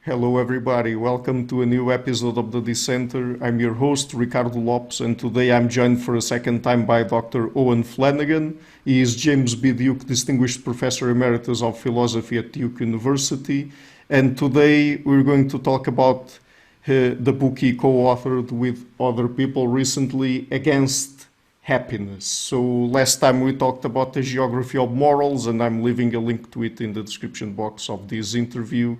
Hello, everybody. Welcome to a new episode of the Dissenter. I'm your host, Ricardo Lopes, and today I'm joined for a second time by Dr. Owen Flanagan. He is James B. Duke Distinguished Professor Emeritus of Philosophy at Duke University. And today we're going to talk about the book he co-authored with other people recently, Against Happiness. So last time we talked about the geography of morals, and I'm leaving a link to it in the description box of this interview.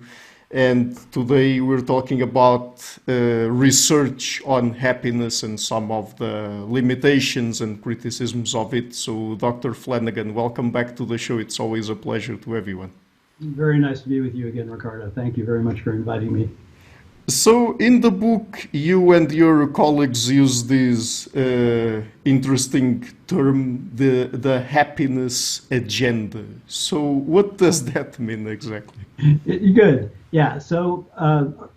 And today we're talking about research on happiness and some of the limitations and criticisms of it. So Dr. Flanagan, welcome back to the show. It's always a pleasure to everyone. Very nice to be with you again, Ricardo. Thank you very much for inviting me. So in the book, you and your colleagues use this interesting term, the happiness agenda. So what does that mean exactly? Good. Yeah. So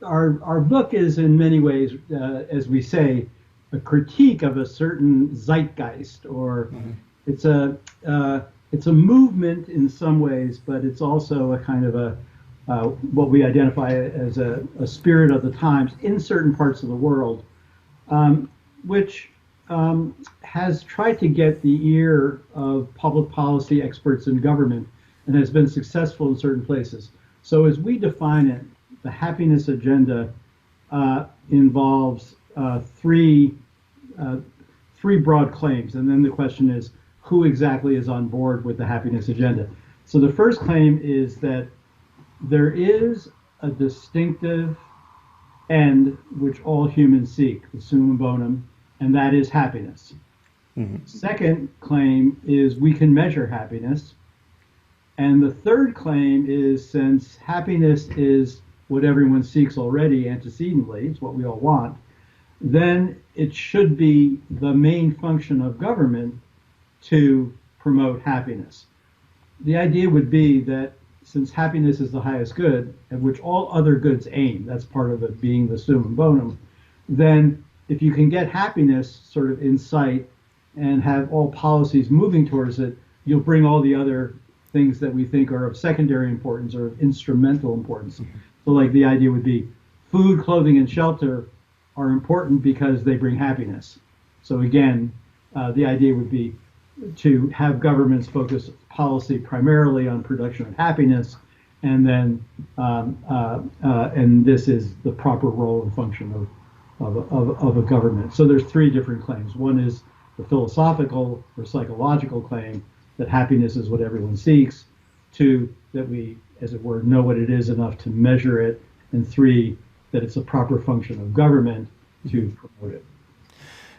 our book is in many ways, as we say, a critique of a certain zeitgeist, or it's a movement in some ways, but it's also a kind of a what we identify as a spirit of the times in certain parts of the world, which has tried to get the ear of public policy experts in government and has been successful in certain places. So as we define it, the happiness agenda involves three broad claims, and then the question is, who exactly is on board with the happiness agenda? So the first claim is that there is a distinctive end which all humans seek, the summum bonum, and that is happiness. Second claim is we can measure happiness. And the third claim is, since happiness is what everyone seeks already antecedently, it's what we all want, then it should be the main function of government to promote happiness. The idea would be that since happiness is the highest good, at which all other goods aim, that's part of it being the summum bonum, then if you can get happiness sort of in sight and have all policies moving towards it, you'll bring all the other things that we think are of secondary importance or of instrumental importance. So like the idea would be food, clothing, and shelter are important because they bring happiness. So again, the idea would be to have governments focus policy primarily on production of happiness, and then and this is the proper role and function of a government. So there's three different claims. One is the philosophical or psychological claim that happiness is what everyone seeks. Two, that we, as it were, know what it is enough to measure it. And three, that it's a proper function of government to promote it.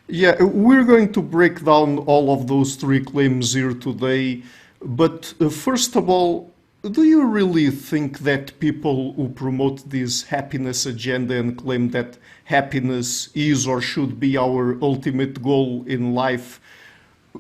Yeah, we're going to break down all of those three claims here today. But first of all, do you really think that people who promote this happiness agenda and claim that happiness is or should be our ultimate goal in life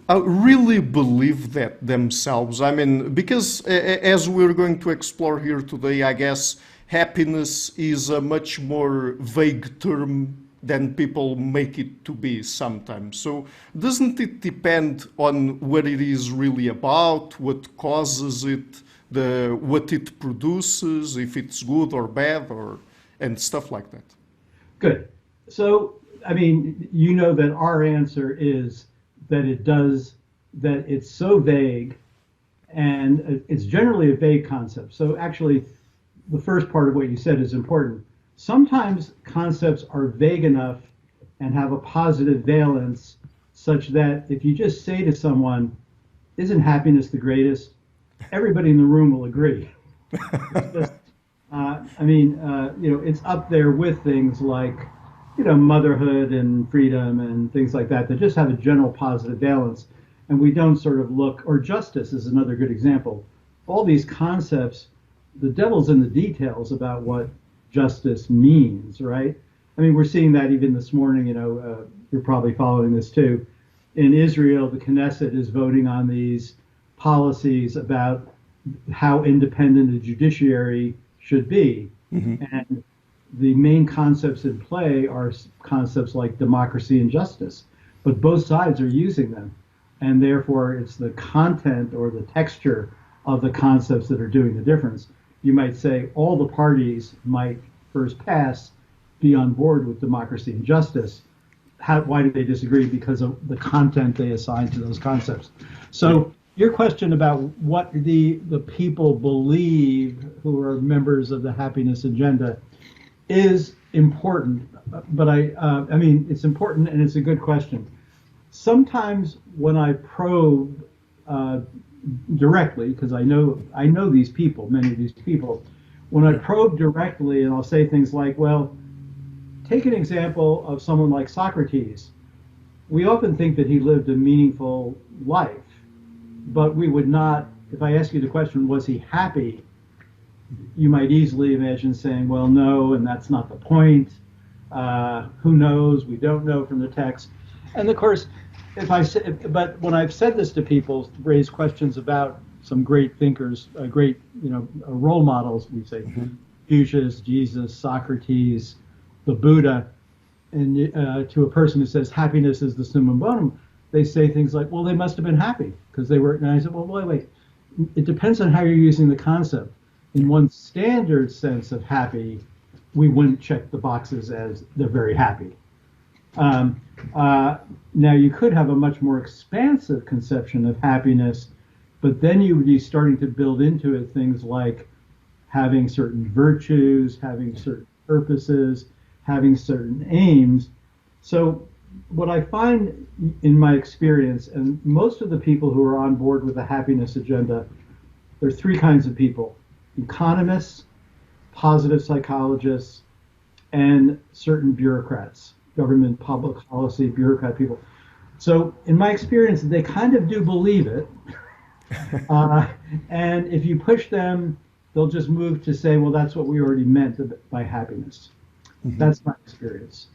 really believe that themselves? I mean, because as we're going to explore here today, I guess happiness is a much more vague term than people make it to be sometimes. So doesn't it depend on what it is really about, what causes it, what it produces, if it's good or bad, and stuff like that? Good. So, I mean, you know that our answer is that that it's so vague, and it's generally a vague concept. So actually, the first part of what you said is important. Sometimes concepts are vague enough and have a positive valence such that if you just say to someone, isn't happiness the greatest? Everybody in the room will agree. It's just, it's up there with things like, motherhood and freedom and things like that just have a general positive valence. And we don't sort of look, or justice is another good example. All these concepts, the devil's in the details about what justice means, right? I mean, we're seeing that even this morning, you're probably following this too. In Israel, the Knesset is voting on these policies about how independent the judiciary should be. And the main concepts in play are concepts like democracy and justice, but both sides are using them. And therefore, it's the content or the texture of the concepts that are doing the difference. You might say all the parties might first pass be on board with democracy and justice. Why do they disagree? Because of the content they assign to those concepts. So your question about what the people believe who are members of the happiness agenda is important, but I mean, it's important and it's a good question. Sometimes when I probe directly, because I know these people, many of these people, when I probe directly, and I'll say things like, well, take an example of someone like Socrates. We often think that he lived a meaningful life, but we would not, if I ask you the question, was he happy? You might easily imagine saying, well, no, and that's not the point. Who knows? We don't know from the text. And of course, but when I've said this to people, raise questions about some great thinkers, great, role models, we say, Confucius, Jesus, Socrates, the Buddha, and to a person who says happiness is the summum bonum, they say things like, well, they must have been happy because they were, and I said, well, wait, it depends on how you're using the concept. In one standard sense of happy, we wouldn't check the boxes as they're very happy. Now, you could have a much more expansive conception of happiness, but then you would be starting to build into it things like having certain virtues, having certain purposes, having certain aims. So what I find in my experience, and most of the people who are on board with the happiness agenda, there are three kinds of people: economists, positive psychologists, and certain bureaucrats, government, public policy, bureaucrat people. So in my experience, they kind of do believe it. And if you push them, they'll just move to say, well, that's what we already meant by happiness. Mm-hmm. That's my experience.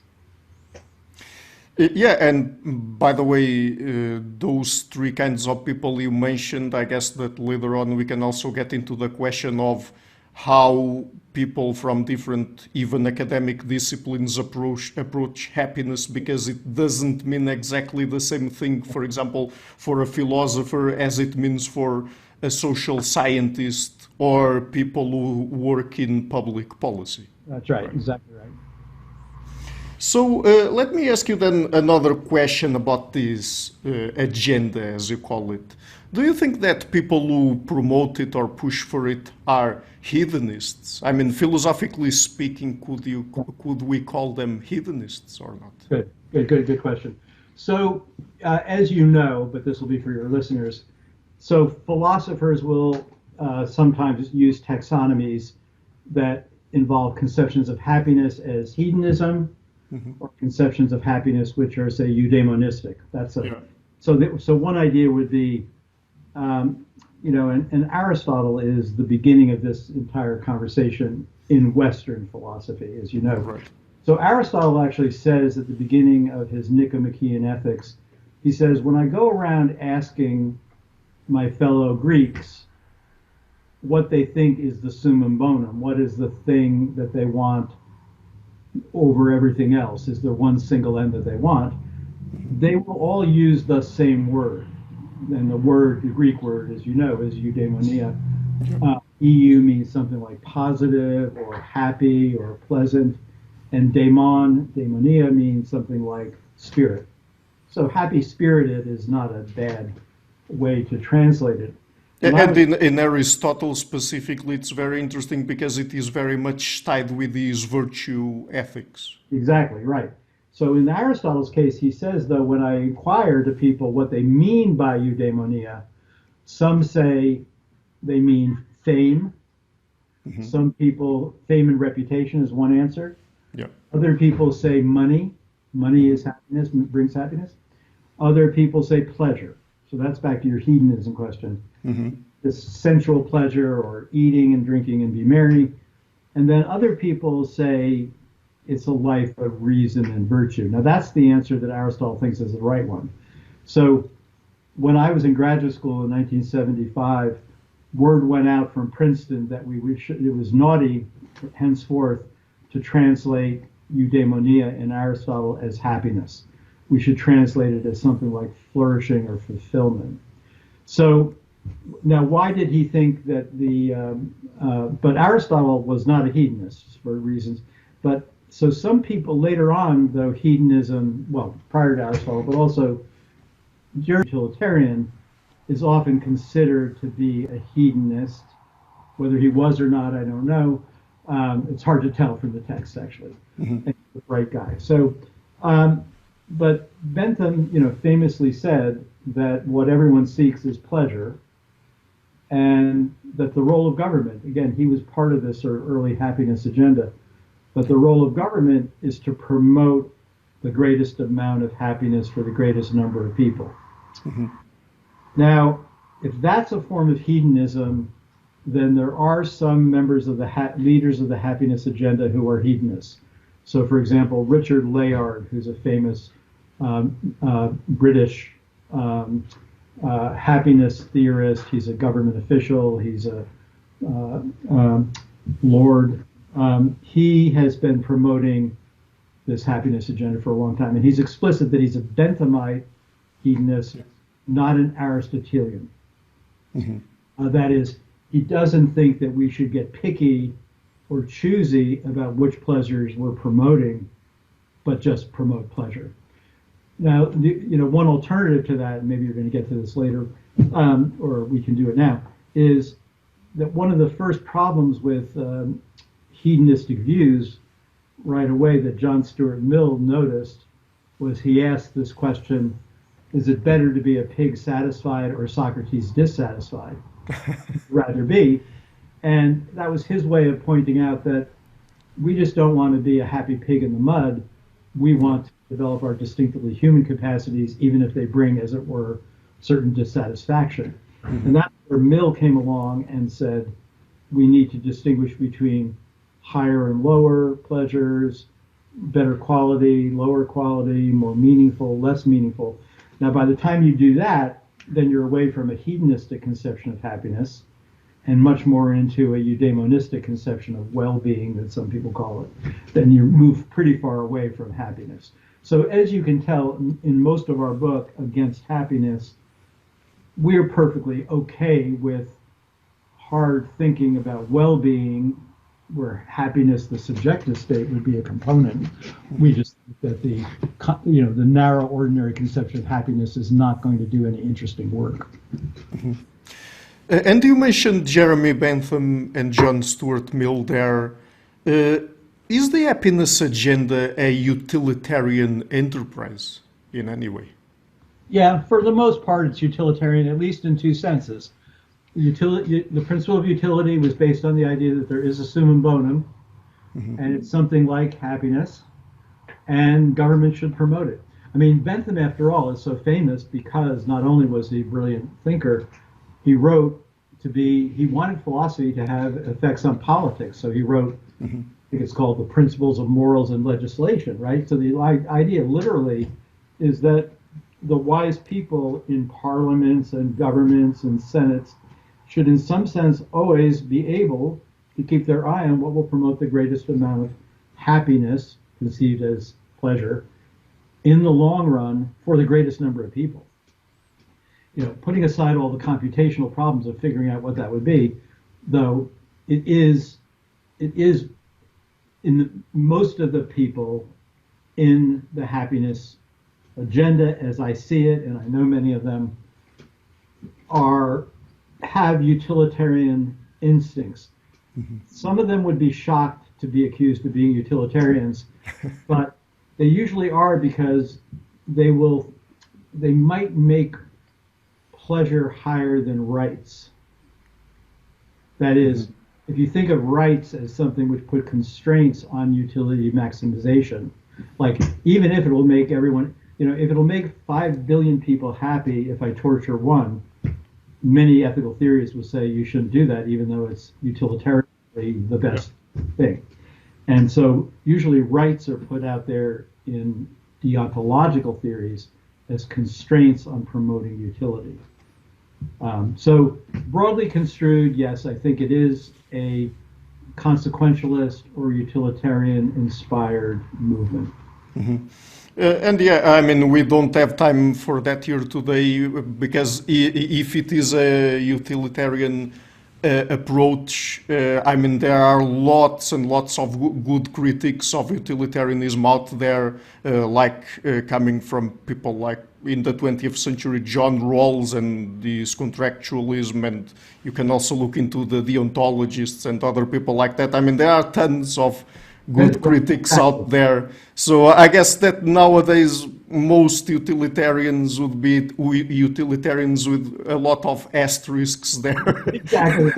Yeah, and by the way, those three kinds of people you mentioned, I guess that later on we can also get into the question of how people from different, even academic disciplines approach happiness, because it doesn't mean exactly the same thing, for example, for a philosopher as it means for a social scientist or people who work in public policy. That's right, exactly right. So let me ask you then another question about this agenda, as you call it. Do you think that people who promote it or push for it are hedonists? I mean, philosophically speaking, could we call them hedonists or not? Good question. So, as you know, but this will be for your listeners, so philosophers will sometimes use taxonomies that involve conceptions of happiness as hedonism, or conceptions of happiness which are, say, eudaimonistic. So one idea would be, and Aristotle is the beginning of this entire conversation in Western philosophy, as you know. Right. So Aristotle actually says at the beginning of his Nicomachean Ethics, he says, when I go around asking my fellow Greeks what they think is the summum bonum, what is the thing that they want over everything else, is there one single end that they want, they will all use the same word. And the Greek word, as you know, is eudaimonia. EU means something like positive or happy or pleasant. And daimonia means something like spirit. So happy-spirited is not a bad way to translate it. And in Aristotle specifically, it's very interesting because it is very much tied with these virtue ethics. Exactly, right. So in Aristotle's case, he says, though, when I inquire to people what they mean by eudaimonia, some say they mean fame. Mm-hmm. Some people, fame and reputation is one answer. Yeah. Other people say money. Money is happiness, brings happiness. Other people say pleasure. So that's back to your hedonism question. Mm-hmm. This sensual pleasure, or eating and drinking and be merry. And then other people say it's a life of reason and virtue. Now that's the answer that Aristotle thinks is the right one. So when I was in graduate school in 1975, word went out from Princeton that it was naughty henceforth to translate eudaimonia in Aristotle as happiness. We should translate it as something like flourishing or fulfillment. So Now, why did he think that but Aristotle was not a hedonist for reasons. But so some people later on, though hedonism, well, prior to Aristotle, but also utilitarian, is often considered to be a hedonist. Whether he was or not, I don't know. It's hard to tell from the text, actually. Mhm. And he's the right guy. So, but Bentham, famously said that what everyone seeks is pleasure, and that the role of government, again, he was part of this sort of early happiness agenda, but the role of government is to promote the greatest amount of happiness for the greatest number of people. Mhm. Now, if that's a form of hedonism, then there are some members of the leaders of the happiness agenda who are hedonists. So, for example, Richard Layard, who's a famous British happiness theorist. He's a government official. He's a lord. He has been promoting this happiness agenda for a long time, and he's explicit that he's a Benthamite hedonist, not an Aristotelian. Mhm. That is, he doesn't think that we should get picky or choosy about which pleasures we're promoting, but just promote pleasure. Now, one alternative to that, and maybe you're going to get to this later, or we can do it now, is that one of the first problems with hedonistic views right away that John Stuart Mill noticed was he asked this question, is it better to be a pig satisfied or Socrates dissatisfied? Rather be. And that was his way of pointing out that we just don't want to be a happy pig in the mud. We want to develop our distinctively human capacities, even if they bring, as it were, certain dissatisfaction. Mm-hmm. And that's where Mill came along and said, we need to distinguish between higher and lower pleasures, better quality, lower quality, more meaningful, less meaningful. Now, by the time you do that, then you're away from a hedonistic conception of happiness and much more into a eudaimonistic conception of well-being, that some people call it. Then you move pretty far away from happiness. So as you can tell, in most of our book, Against Happiness, we're perfectly okay with hard thinking about well-being, where happiness, the subjective state, would be a component. We just think that the narrow, ordinary conception of happiness is not going to do any interesting work. Mm-hmm. And you mentioned Jeremy Bentham and John Stuart Mill there. Is the happiness agenda a utilitarian enterprise in any way? Yeah, for the most part, it's utilitarian, at least in two senses. The principle of utility was based on the idea that there is a summum bonum, mm-hmm. and it's something like happiness, and government should promote it. I mean, Bentham, after all, is so famous because not only was he a brilliant thinker, he wanted philosophy to have effects on politics. So he wrote, mm-hmm. I think it's called The Principles of Morals and Legislation, right? So the idea literally is that the wise people in parliaments and governments and senates should in some sense always be able to keep their eye on what will promote the greatest amount of happiness, conceived as pleasure, in the long run for the greatest number of people. Putting aside all the computational problems of figuring out what that would be, though it is in most of the people in the happiness agenda, as I see it, and I know many of them, have utilitarian instincts. Mm-hmm. Some of them would be shocked to be accused of being utilitarians, but they usually are because they might make pleasure higher than rights. That is, mm-hmm. if you think of rights as something which put constraints on utility maximization, like even if it will make everyone, if it'll make 5 billion people happy if I torture one, many ethical theorists will say you shouldn't do that, even though it's utilitarianly the best thing. And so usually rights are put out there in deontological theories as constraints on promoting utility. So broadly construed, yes, I think it is a consequentialist or utilitarian inspired movement. And yeah, I mean, we don't have time for that here today because if it is a utilitarian approach, I mean, there are lots and lots of good critics of utilitarianism out there, coming from people like in the 20th century, John Rawls and this contractualism, and you can also look into the deontologists and other people like that. I mean, there are tons of good critics out there. So I guess that nowadays most utilitarians would be utilitarians with a lot of asterisks there. Exactly.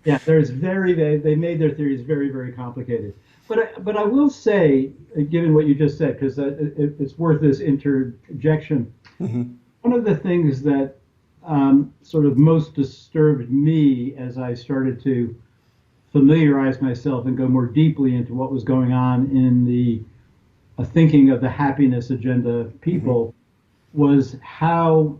Yeah, they made their theories very, very complicated. But I will say, given what you just said, because it's worth this interjection. One of the things that sort of most disturbed me as I started to familiarize myself and go more deeply into what was going on in the thinking of the happiness agenda people was how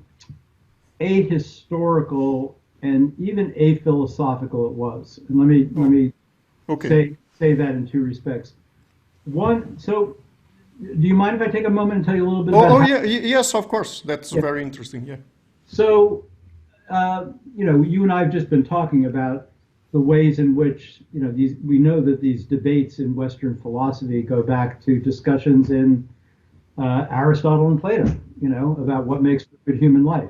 ahistorical and even aphilosophical it was. And let me say that in two respects. One, so do you mind if I take a moment and tell you a little bit about? Yes, of course. That's very interesting. Yeah. So, you and I have just been talking about the ways in which, we know that these debates in Western philosophy go back to discussions in Aristotle and Plato, about what makes for a good human life,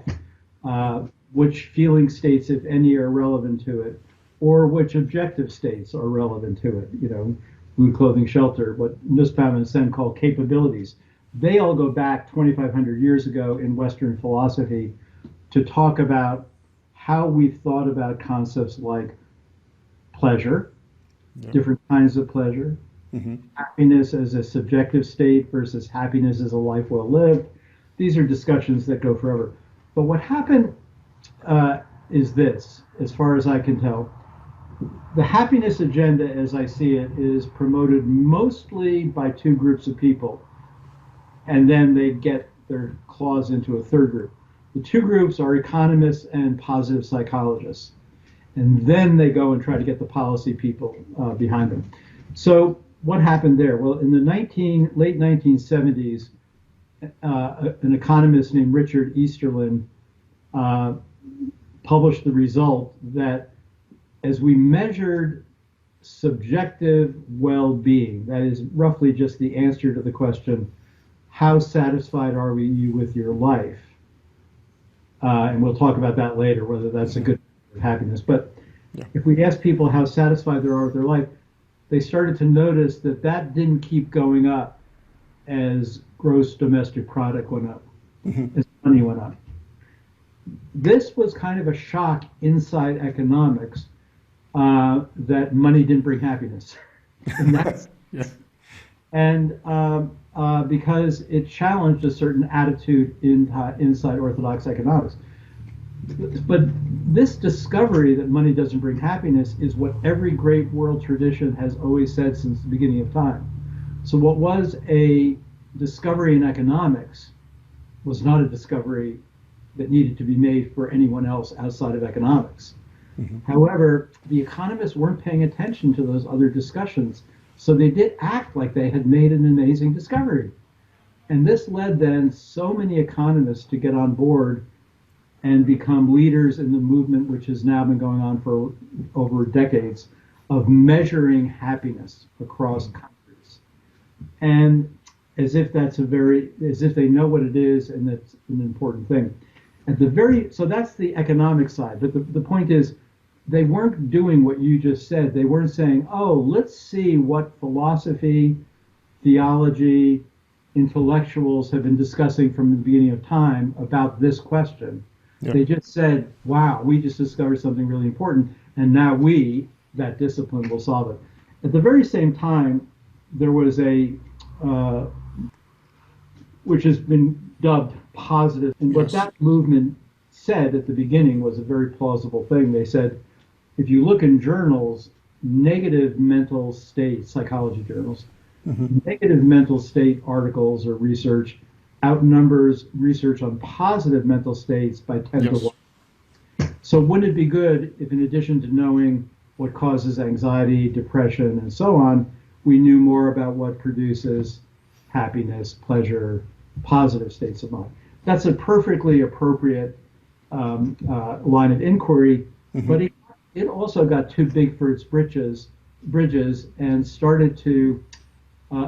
which feeling states, if any, are relevant to it, or which objective states are relevant to it, food, clothing, shelter, what Nussbaum and Sen call capabilities. They all go back 2,500 years ago in Western philosophy to talk about how we've thought about concepts like pleasure, different kinds of pleasure, happiness as a subjective state versus happiness as a life well lived. These are discussions that go forever. But what happened is this, as far as I can tell. The happiness agenda, as I see it, is promoted mostly by two groups of people, and then they get their claws into a third group. The two groups are economists and positive psychologists. And then they go and try to get the policy people behind them. So what happened there? Well, in the late 1970s, an economist named Richard Easterlin published the result that as we measured subjective well-being, that is roughly just the answer to the question, how satisfied are you with your life? And we'll talk about that later, whether that's a good happiness. But if we ask people how satisfied they are with their life, they started to notice that that didn't keep going up as gross domestic product went up, as money went up. This was kind of a shock inside economics that money didn't bring happiness. And because it challenged a certain attitude inside Orthodox economics. But this discovery that money doesn't bring happiness is what every great world tradition has always said since the beginning of time. So what was a discovery in economics was not a discovery that needed to be made for anyone else outside of economics. However, the economists weren't paying attention to those other discussions, so they did act like they had made an amazing discovery. And this led then so many economists to get on board and become leaders in the movement, which has now been going on for over decades, of measuring happiness across countries. And as if they know what it is, and that's an important thing. So that's the economic side. But the point is, they weren't doing what you just said. They weren't saying, oh, let's see what philosophy, theology, intellectuals have been discussing from the beginning of time about this question. They just said, wow, we just discovered something really important, and now that discipline, will solve it. At the very same time, there was which has been dubbed positive, and what that movement said at the beginning was a very plausible thing. They said, if you look in journals, negative mental state, psychology journals, negative mental state articles or research outnumbers research on positive mental states by 10 to 1. So wouldn't it be good if, in addition to knowing what causes anxiety, depression, and so on, we knew more about what produces happiness, pleasure, positive states of mind. That's a perfectly appropriate line of inquiry, but it also got too big for its bridges and started to,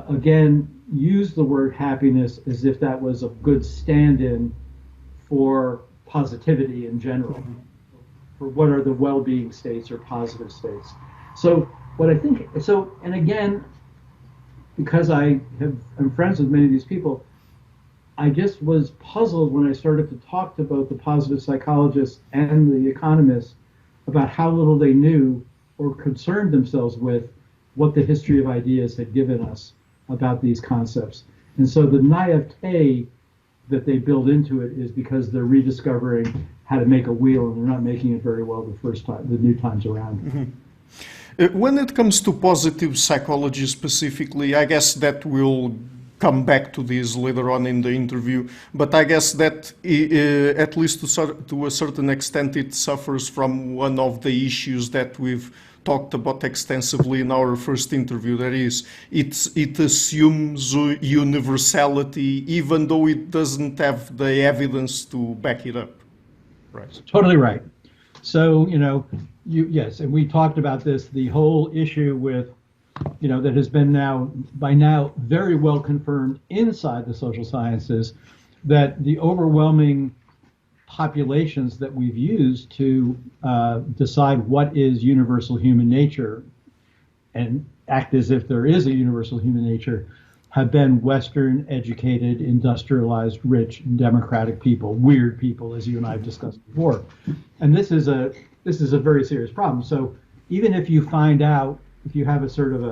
again, use the word happiness as if that was a good stand-in for positivity in general, for what are the well-being states or positive states. So what I think, so, and again, because I'm friends with many of these people, I just was puzzled when I started to talk to both the positive psychologists and the economists about how little they knew or concerned themselves with what the history of ideas had given us about these concepts. And so the naivete that they build into it is because they're rediscovering how to make a wheel, and they're not making it very well the first time, the new times around. When it comes to positive psychology specifically, I guess that we'll come back to this later on in the interview, but I guess that at least to a certain extent it suffers from one of the issues that we've talked about extensively in our first interview. That is, it assumes universality even though it doesn't have the evidence to back it up. Right. Totally right. So, yes, and we talked about this, the whole issue with, that has been by now very well confirmed inside the social sciences, that the overwhelming populations that we've used to decide what is universal human nature and act as if there is a universal human nature have been Western, educated, industrialized, rich, democratic people, weird people, as you and I have discussed before. And this is a very serious problem. So even if you find out, if you have a sort of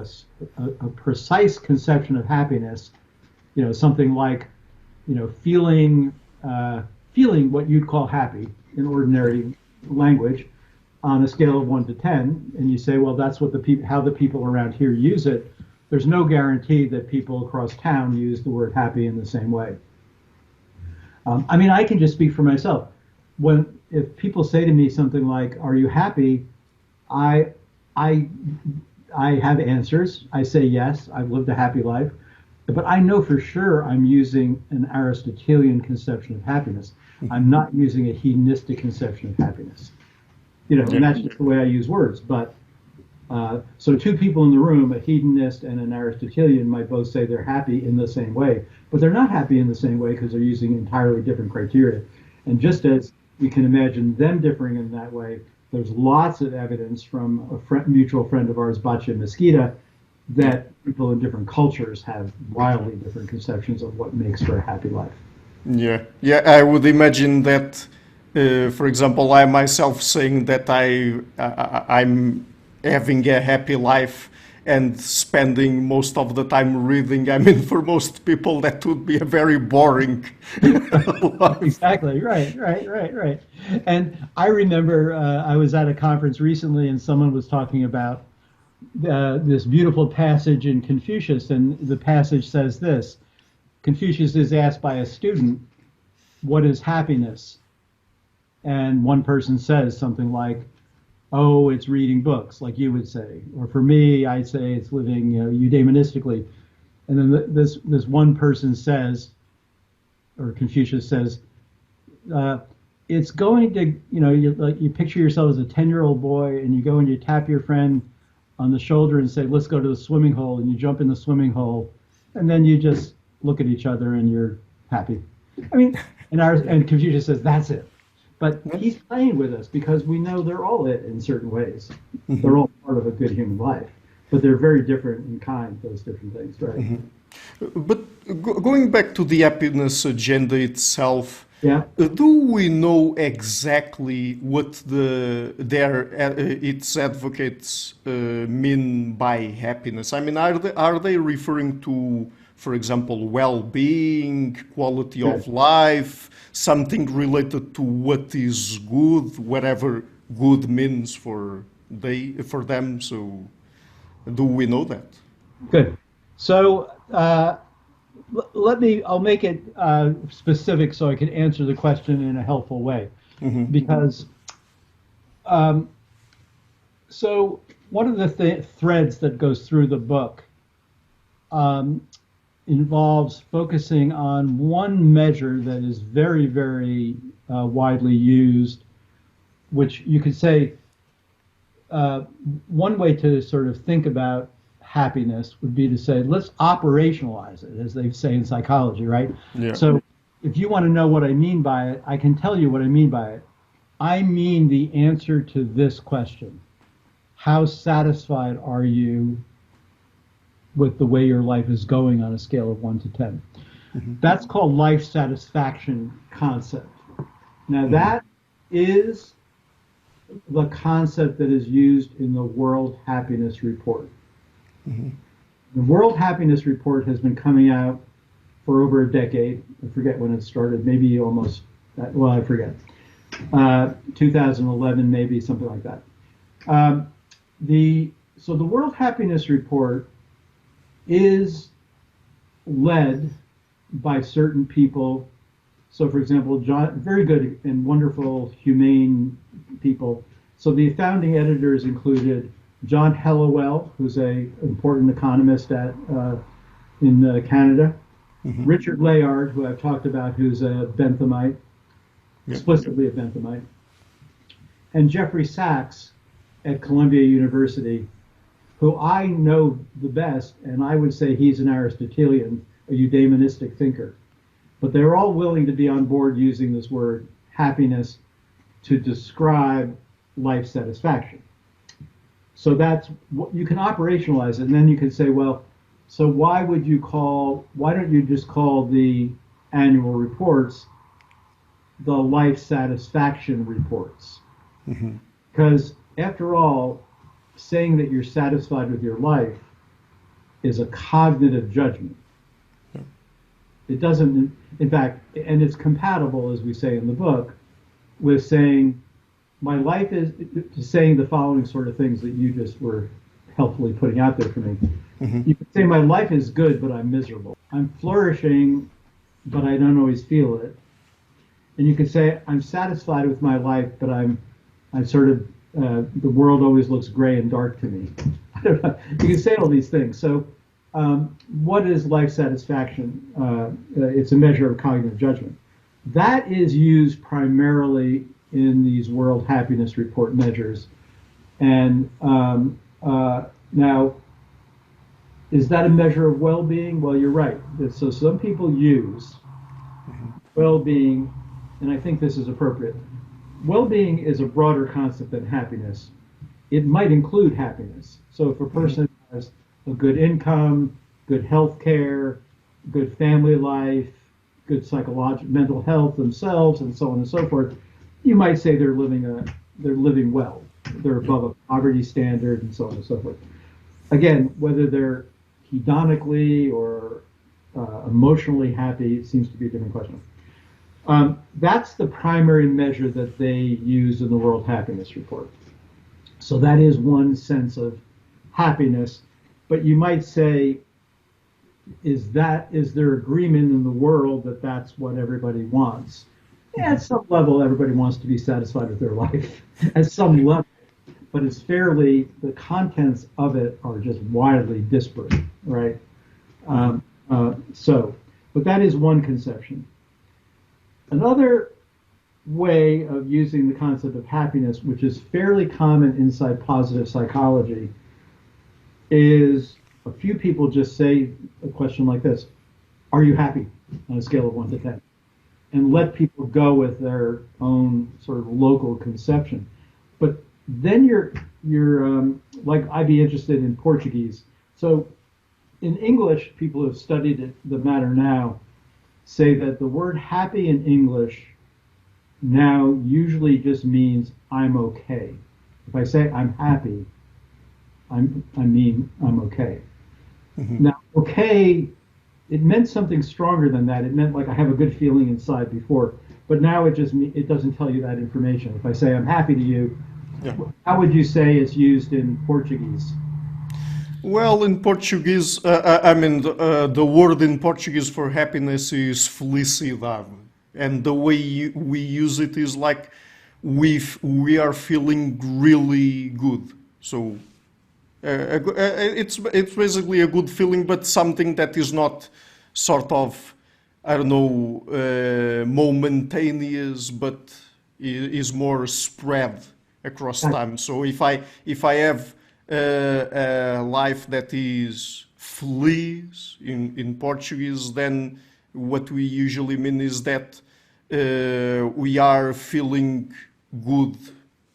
a precise conception of happiness, something like, feeling what you'd call happy in ordinary language on a scale of 1 to 10, and you say, well, that's what how the people around here use it. There's no guarantee that people across town use the word happy in the same way. I can just speak for myself. If people say to me something like, "Are you happy?" I have answers. I say yes. I've lived a happy life, but I know for sure I'm using an Aristotelian conception of happiness. I'm not using a hedonistic conception of happiness. And that's just the way I use words. But so two people in the room, a hedonist and an Aristotelian, might both say they're happy in the same way, but they're not happy in the same way because they're using entirely different criteria. And just as we can imagine them differing in that way, there's lots of evidence from a mutual friend of ours, Batya Mesquita, that people in different cultures have wildly different conceptions of what makes for a happy life. Yeah, I would imagine that, for example, I myself saying that I'm having a happy life and spending most of the time reading, for most people that would be a very boring life. Exactly, right. And I remember I was at a conference recently and someone was talking about this beautiful passage in Confucius, and the passage says this. Confucius is asked by a student, "What is happiness?" And one person says something like, "Oh, it's reading books," like you would say. Or for me, I'd say it's living eudaimonistically. And then this one person says, or Confucius says, it's going to, you picture yourself as a 10-year-old boy and you go and you tap your friend on the shoulder and say, "Let's go to the swimming hole," and you jump in the swimming hole, and then you just look at each other and you're happy. And Confucius says, that's it. But he's playing with us because we know they're all it in certain ways. Mm-hmm. They're all part of a good human life, but they're very different in kind, those different things, right? Mm-hmm. But going back to the happiness agenda itself, do we know exactly what its advocates mean by happiness? Are they referring to, for example, well-being, quality of life, something related to what is good, whatever good means for them? So, do we know that? Good. So, I'll make it specific so I can answer the question in a helpful way. Mm-hmm. Because, so one of the threads that goes through the book involves focusing on one measure that is very, very widely used, which you could say one way to sort of think about happiness would be to say, let's operationalize it, as they say in psychology, right? Yeah. So if you want to know what I mean by it, I can tell you what I mean by it. I mean the answer to this question. How satisfied are you with the way your life is going on a scale of 1 to 10? Mm-hmm. That's called life satisfaction concept. Now that is the concept that is used in the World Happiness Report. Mm-hmm. The World Happiness Report has been coming out for over a decade. I forget when it started, maybe almost, well, I forget. 2011, maybe, something like that. So the World Happiness Report is led by certain people. So, for example, very good and wonderful, humane people. So the founding editors included John Hellawell, who's an important economist in Canada, mm-hmm. Richard Layard, who I've talked about, who's a Benthamite, explicitly a Benthamite, and Jeffrey Sachs at Columbia University, who I know the best, and I would say he's an Aristotelian, a eudaimonistic thinker. But they're all willing to be on board using this word happiness to describe life satisfaction. So that's what you can operationalize it, and then you can say, well, so why don't you just call the annual reports the life satisfaction reports? Mm-hmm. Because after all, saying that you're satisfied with your life is a cognitive judgment. Yeah. It doesn't, in fact, and it's compatible, as we say in the book, with saying my life is, saying the following sort of things that you just were helpfully putting out there for me. Mm-hmm. You could say my life is good, but I'm miserable. I'm flourishing, but I don't always feel it. And you could say I'm satisfied with my life, but I'm sort of, the world always looks gray and dark to me. I don't know. You can say all these things. So what is life satisfaction? It's a measure of cognitive judgment. That is used primarily in these World Happiness Report measures. And now, is that a measure of well-being? Well, you're right. So some people use well-being, and I think this is appropriate. Well-being is a broader concept than happiness. It might include happiness. So if a person has a good income, good health care, good family life, good psychological, mental health themselves, and so on and so forth, you might say they're living well. They're above a poverty standard, and so on and so forth. Again, whether they're hedonically or emotionally happy seems to be a different question. That's the primary measure that they use in the World Happiness Report. So that is one sense of happiness. But you might say, is there agreement in the world that that's what everybody wants? Yeah, at some level, everybody wants to be satisfied with their life at some level. But it's the contents of it are just wildly disparate, right? But that is one conception. Another way of using the concept of happiness, which is fairly common inside positive psychology, is a few people just say a question like this: are you happy on a scale of 1 to 10? And let people go with their own sort of local conception. But then you're like, I'd be interested in Portuguese. So in English, people who have studied the matter now say that the word happy in English now usually just means I'm okay. If I say I'm happy, I mean I'm okay. Mm-hmm. Now, okay, it meant something stronger than that. It meant like I have a good feeling inside before, but now it doesn't tell you that information. If I say I'm happy to you, yeah. How would you say it's used in Portuguese? Well, in Portuguese, the word in Portuguese for happiness is felicidade, and the way we use it is like we are feeling really good. So it's basically a good feeling, but something that is not sort of, I don't know, momentaneous, but is more spread across time. So if I have a life that is feliz in Portuguese, then what we usually mean is that we are feeling good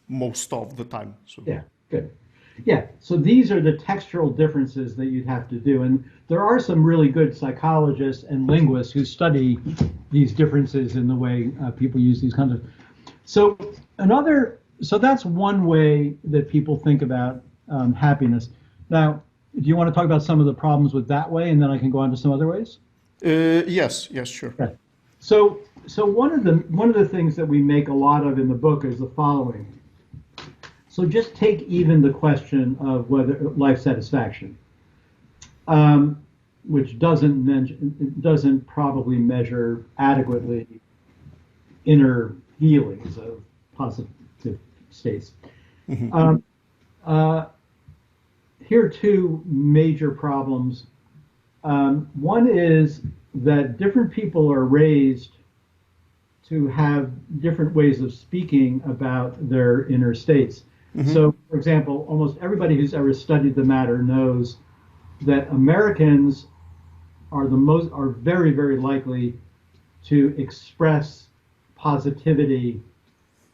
most of the time. So. Yeah, good. Yeah, so these are the textural differences that you'd have to do. And there are some really good psychologists and linguists who study these differences in the way people use these kinds of. So that's one way that people think about happiness. Now, do you want to talk about some of the problems with that way, and then I can go on to some other ways? Yes, sure. Okay. So one of the things that we make a lot of in the book is the following. So just take even the question of whether life satisfaction, which doesn't probably measure adequately inner feelings of positive states. Mm-hmm. Here are two major problems. One is that different people are raised to have different ways of speaking about their inner states. Mm-hmm. So, for example, almost everybody who's ever studied the matter knows that Americans are very, very likely to express positivity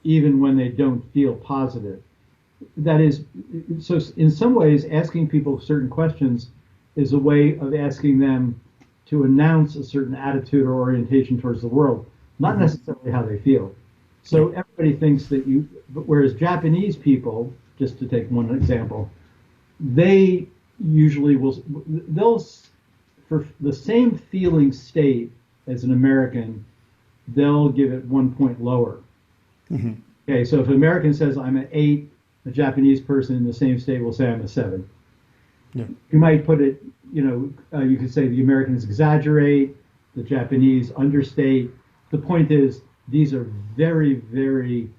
even when they don't feel positive. That is, so in some ways, asking people certain questions is a way of asking them to announce a certain attitude or orientation towards the world, not mm-hmm. necessarily how they feel. So everybody thinks that whereas Japanese people, just to take one example, they usually they'll, for the same feeling state as an American, they'll give it 1 point lower. Mm-hmm. Okay, so if an American says I'm an 8, a Japanese person in the same state will say I'm a 7. Yeah. You might put it, you could say the Americans exaggerate, the Japanese understate. The point is, these are very, very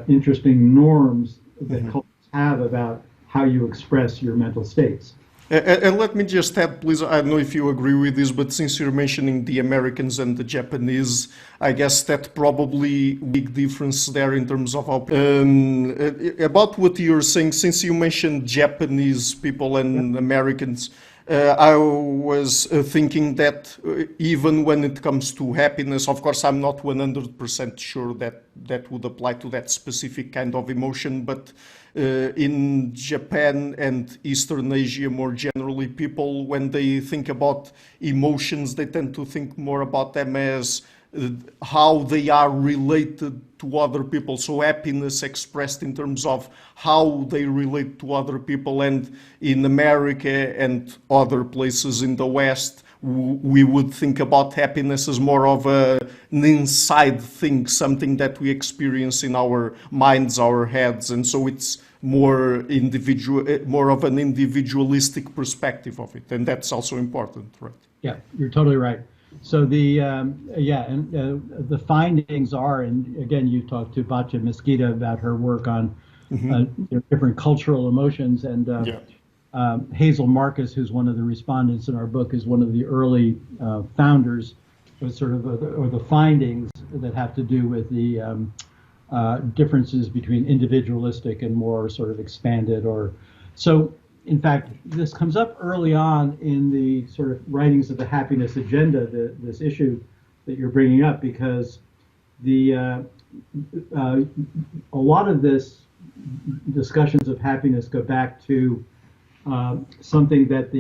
interesting norms that mm-hmm. cultures have about how you express your mental states. And let me just add, please, I don't know if you agree with this, but since you're mentioning the Americans and the Japanese, I guess that probably big difference there in terms of about what you're saying, since you mentioned Japanese people and Americans, I was thinking that even when it comes to happiness, of course, I'm not 100% sure that would apply to that specific kind of emotion, but in Japan and Eastern Asia more generally, people, when they think about emotions, they tend to think more about them as how they are related to other people. So happiness expressed in terms of how they relate to other people. And in America and other places in the West, we would think about happiness as more of an inside thing, something that we experience in our minds, our heads. And so it's more of an individualistic perspective of it. And that's also important, right? Yeah, you're totally right. So the findings are, and again, you talked to Batya Mesquita about her work on mm-hmm. Different cultural emotions, and Hazel Marcus, who's one of the respondents in our book, is one of the early founders of the findings that have to do with the differences between individualistic and more sort of expanded so. In fact, this comes up early on in the sort of writings of the happiness agenda, this issue that you're bringing up, because a lot of this discussions of happiness go back to something that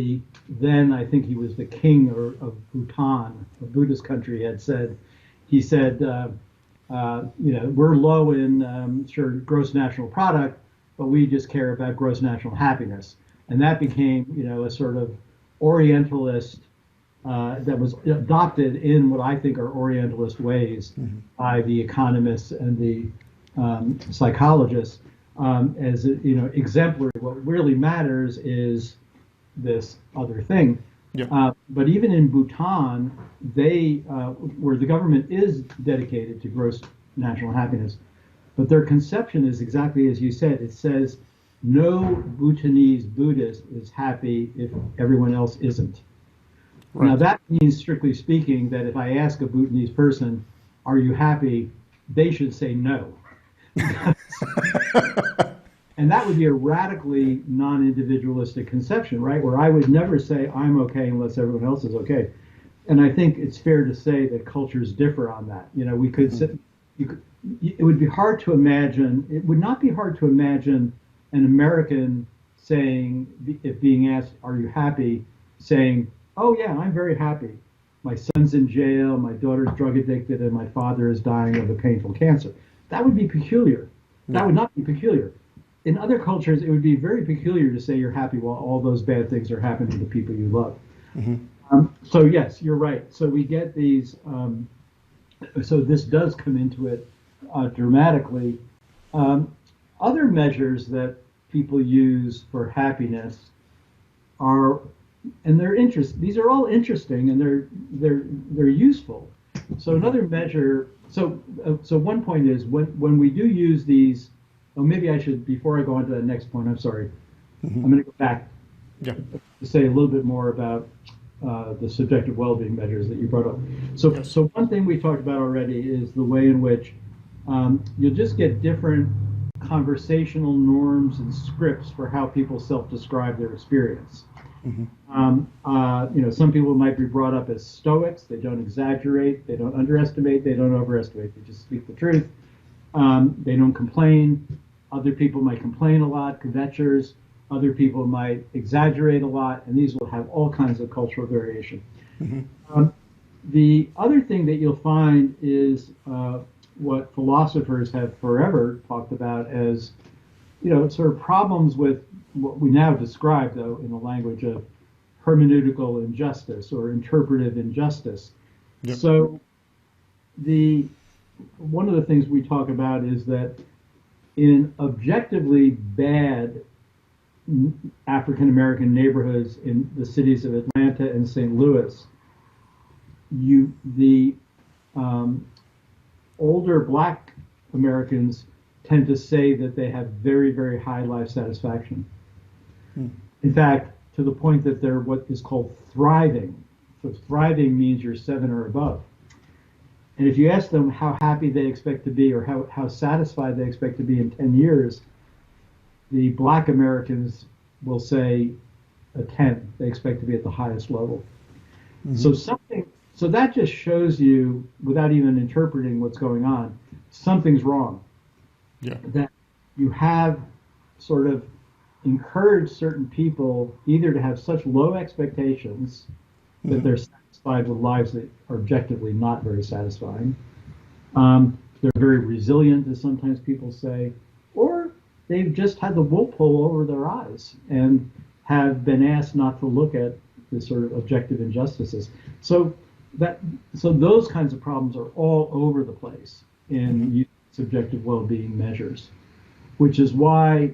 then I think he was the king of Bhutan, a Buddhist country, had said. He said, we're low in gross national product, but we just care about gross national happiness. And that became, a sort of Orientalist that was adopted in what I think are Orientalist ways mm-hmm. by the economists and the psychologists as exemplary. What really matters is this other thing. Yeah. But even in Bhutan, where the government is dedicated to gross national happiness, but their conception is exactly as you said. It says, no Bhutanese Buddhist is happy if everyone else isn't. Now Right. that means, strictly speaking, that if I ask a Bhutanese person, "Are you happy?" they should say no. And that would be a radically non-individualistic conception, right? Where I would never say I'm okay unless everyone else is okay. And I think it's fair to say that cultures differ on that. You know, we could sit, you could, it would be hard to imagine. It would not be hard to imagine an American saying, if being asked, "Are you happy?" saying, "Oh yeah, I'm very happy. My son's in jail, my daughter's drug addicted, and my father is dying of a painful cancer." That would be peculiar. That Yeah. would not be peculiar. In other cultures, it would be very peculiar to say you're happy while all those bad things are happening to the people you love. So yes, you're right. So we get these. So this does come into it dramatically. Um, Other measures that people use for happiness are, and they're interest. These are all interesting, and they're useful. So another measure. So one point is when we do use these. Oh, maybe I should, before I go on to that next point. I'm sorry. I'm going to go back Yeah. to say a little bit more about the subjective well-being measures that you brought up. So, Yes. so one thing we talked about already is the way in which you'll just get different conversational norms and scripts for how people self-describe their experience. Some people might be brought up as stoics. They don't exaggerate, they don't underestimate, they don't overestimate. They just speak the truth. They don't complain. Other people might complain a lot, kvetchers. Other people might exaggerate a lot, and these will have all kinds of cultural variation. The other thing that you'll find is what philosophers have forever talked about as, sort of problems with what we now describe, though, in the language of hermeneutical injustice or interpretive injustice. Yep. So one of the things we talk about is that in objectively bad African American neighborhoods in the cities of Atlanta and St. Louis, the older Black Americans tend to say that they have very, very high life satisfaction. In fact, to the point that they're what is called thriving. So thriving means you're 7 or above. And if you ask them how happy they expect to be or how satisfied they expect to be in 10 years, the Black Americans will say a 10. They expect to be at the highest level. So that just shows you, without even interpreting what's going on, something's wrong. Yeah. That you have sort of encouraged certain people either to have such low expectations that they're satisfied with lives that are objectively not very satisfying. They're very resilient, as sometimes people say, or they've just had the wool pull over their eyes and have been asked not to look at the sort of objective injustices. So those kinds of problems are all over the place in subjective well-being measures, which is why,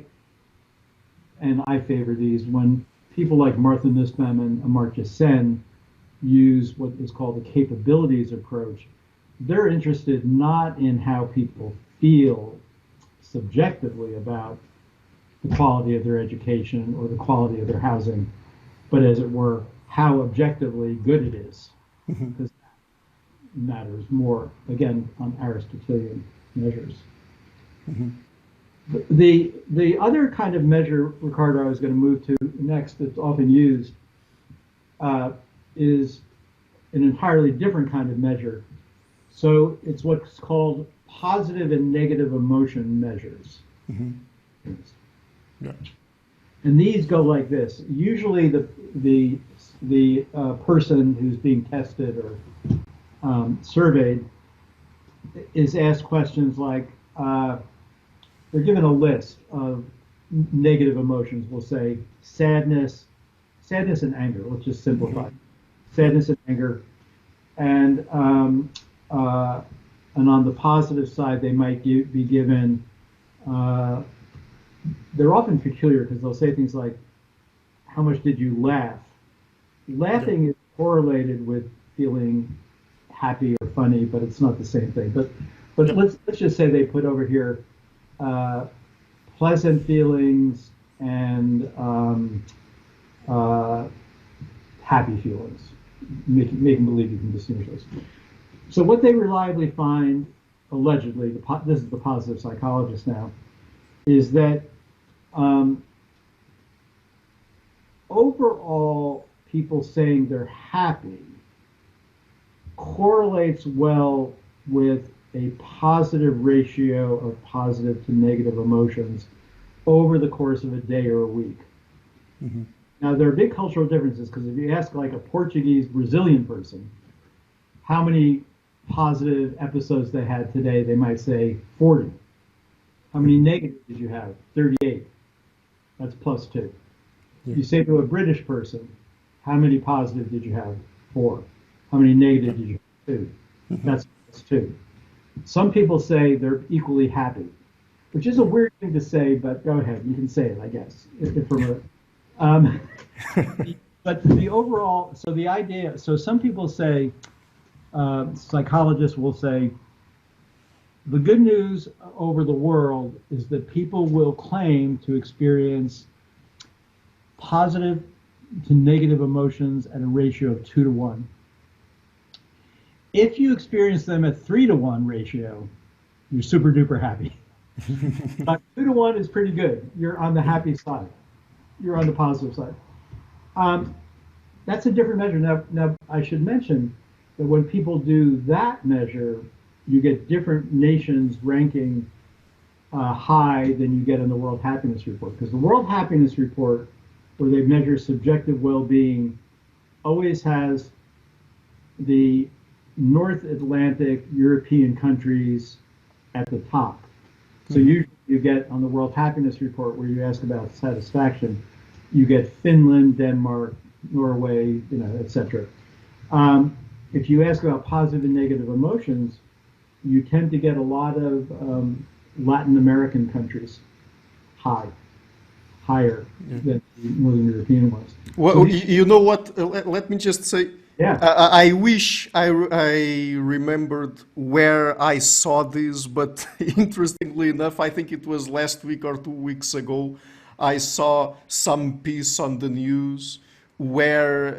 and I favor these, when people like Martha Nussbaum and Amartya Sen use what is called the capabilities approach, they're interested not in how people feel subjectively about the quality of their education or the quality of their housing, but as it were, how objectively good it is. Because that matters more, again, on Aristotelian measures. The other kind of measure, Ricardo, I was going to move to next that's often used is an entirely different kind of measure. So it's what's called positive and negative emotion measures. Yeah. And these go like this. Usually the person who's being tested or surveyed is asked questions like, they're given a list of negative emotions. We'll say sadness and anger. Let's just simplify. Sadness and anger. And on the positive side, they might be given, they're often peculiar because they'll say things like, how much did you laugh? Laughing is correlated with feeling happy or funny, but it's not the same thing. But let's just say they put over here pleasant feelings and happy feelings. making believe you can distinguish those. So what they reliably find, allegedly, this is the positive psychologist now, is that overall people saying they're happy correlates well with a positive ratio of positive to negative emotions over the course of a day or a week. Mm-hmm. Now, there are big cultural differences, because if you ask like a Portuguese Brazilian person how many positive episodes they had today, they might say 40. How many negative did you have? 38. That's plus 2. Yeah. You say to a British person, how many positive did you have? 4. How many negative did you have? 2. Mm-hmm. That's plus 2. Some people say they're equally happy, which is a weird thing to say, but go ahead, you can say it, I guess. But the overall, so the idea, so some people say, psychologists will say, the good news over the world is that people will claim to experience positive to negative emotions at a ratio of 2 to 1. If you experience them at 3 to 1 ratio, you're super duper happy. But 2 to 1 is pretty good. You're on the happy side. You're on the positive side. That's a different measure. Now, I should mention that when people do that measure, you get different nations ranking high than you get in the World Happiness Report. Because the World Happiness Report, where they measure subjective well-being, always has the North Atlantic European countries at the top. So usually you get on the World Happiness Report, where you ask about satisfaction, you get Finland, Denmark, Norway, etc. If you ask about positive and negative emotions, you tend to get a lot of Latin American countries higher than the Northern European ones. Well, so you know what? Let me just say, yeah. I wish I remembered where I saw this, but interestingly enough, I think it was last week or 2 weeks ago, I saw some piece on the news where,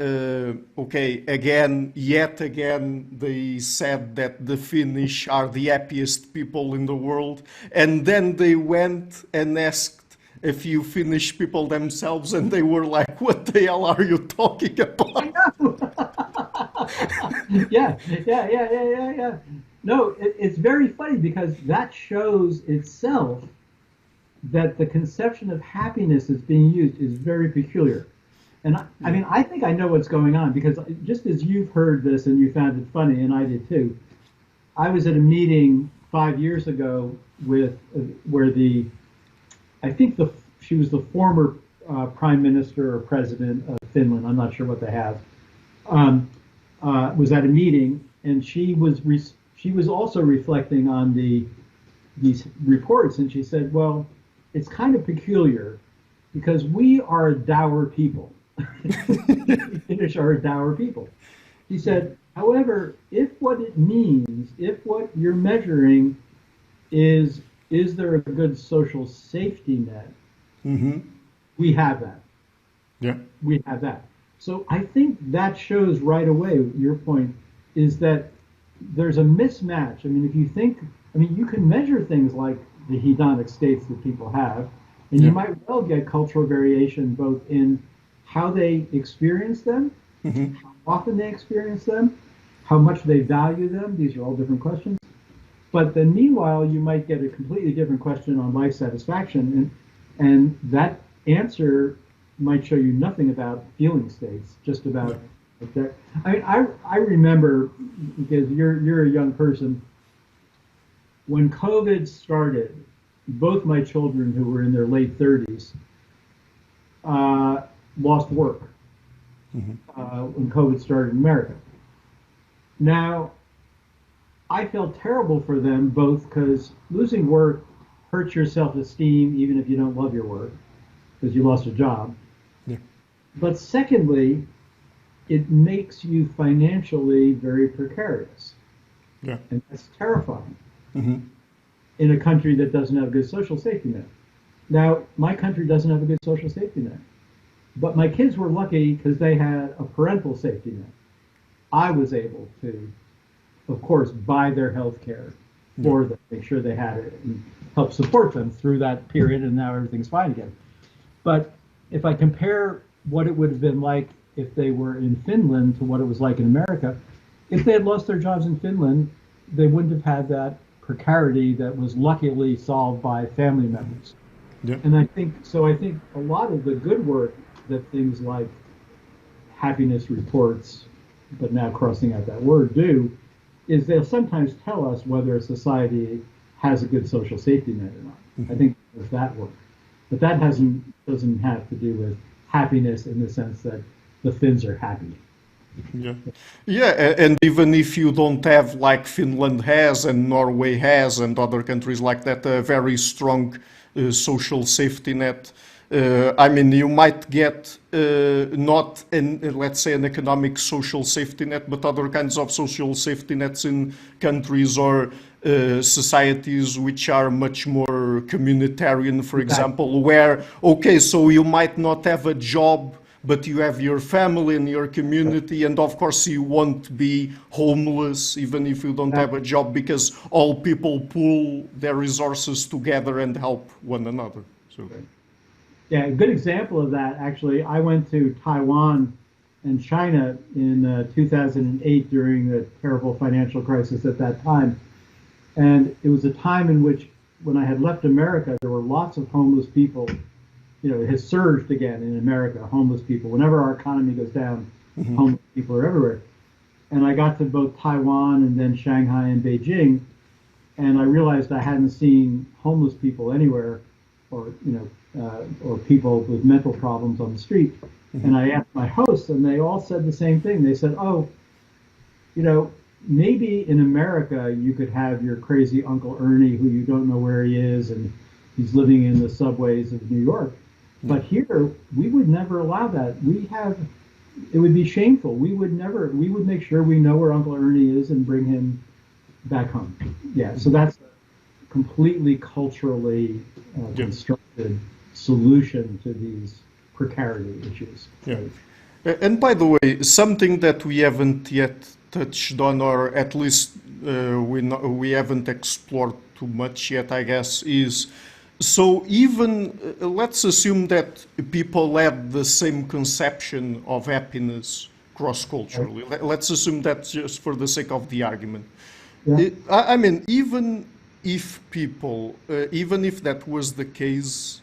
yet again, they said that the Finnish are the happiest people in the world, and then they went and asked a few Finnish people themselves, and they were like, what the hell are you talking about? I know. Yeah. No, it's very funny, because that shows itself that the conception of happiness that's being used is very peculiar. And I think I know what's going on, because just as you've heard this and you found it funny, and I did too, I was at a meeting 5 years ago where she was the former prime minister or president of Finland, I'm not sure what they have, was at a meeting, and she was also reflecting on these reports, and she said, well, it's kind of peculiar, because we are a dour people. Finnish are a dour people. He said, however, if what you're measuring is there a good social safety net, mm-hmm. we have that. Yeah. We have that. So I think that shows right away, your point is that there's a mismatch. If you think, you can measure things like the hedonic states that people have, and you might well get cultural variation both in how they experience them, mm-hmm. how often they experience them, how much they value them. These are all different questions. But then meanwhile, you might get a completely different question on life satisfaction, and that answer might show you nothing about feeling states, just about that. I remember, because you're a young person, when COVID started, both my children, who were in their late 30s, lost work, mm-hmm. When COVID started in America. Now, I felt terrible for them, both because losing work hurts your self-esteem, even if you don't love your work, because you lost a job. Yeah. But secondly, it makes you financially very precarious. Yeah. And that's terrifying. Mm-hmm. In a country that doesn't have a good social safety net. Now, my country doesn't have a good social safety net. But my kids were lucky because they had a parental safety net. I was able to, of course, buy their health care for them, make sure they had it, and help support them through that period, and now everything's fine again. But if I compare what it would have been like if they were in Finland to what it was like in America, if they had lost their jobs in Finland, they wouldn't have had that precarity that was luckily solved by family members. Yeah. And I think a lot of the good work that things like happiness reports, but now crossing out that word, do, is they'll sometimes tell us whether a society has a good social safety net or not. Mm-hmm. I think there's that work. But that doesn't have to do with happiness in the sense that the Finns are happy. Yeah, and even if you don't have, like Finland has and Norway has and other countries like that, a very strong social safety net, I mean, you might get not, let's say, an economic social safety net, but other kinds of social safety nets in countries or societies which are much more communitarian, for example, where, okay, so you might not have a job, but you have your family and your community, and of course you won't be homeless even if you don't have a job, because all people pool their resources together and help one another. So. Yeah, a good example of that, actually, I went to Taiwan and China in 2008 during the terrible financial crisis at that time. And it was a time in which, when I had left America, there were lots of homeless people. You know, it has surged again in America, homeless people. Whenever our economy goes down, homeless people are everywhere. And I got to both Taiwan and then Shanghai and Beijing, and I realized I hadn't seen homeless people anywhere, or or people with mental problems on the street. And I asked my hosts, and they all said the same thing. They said, "Oh, maybe in America you could have your crazy Uncle Ernie who you don't know where he is, and he's living in the subways of New York. But here, we would never allow that. It would be shameful. We would make sure we know where Uncle Ernie is and bring him back home." Yeah, so that's a completely culturally constructed solution to these precarity issues. Yeah. And by the way, something that we haven't yet touched on, or at least we haven't explored too much yet, I guess, is, so even let's assume that people have the same conception of happiness cross-culturally. Let's assume that just for the sake of the argument. Yeah. I mean, even if people, even if that was the case,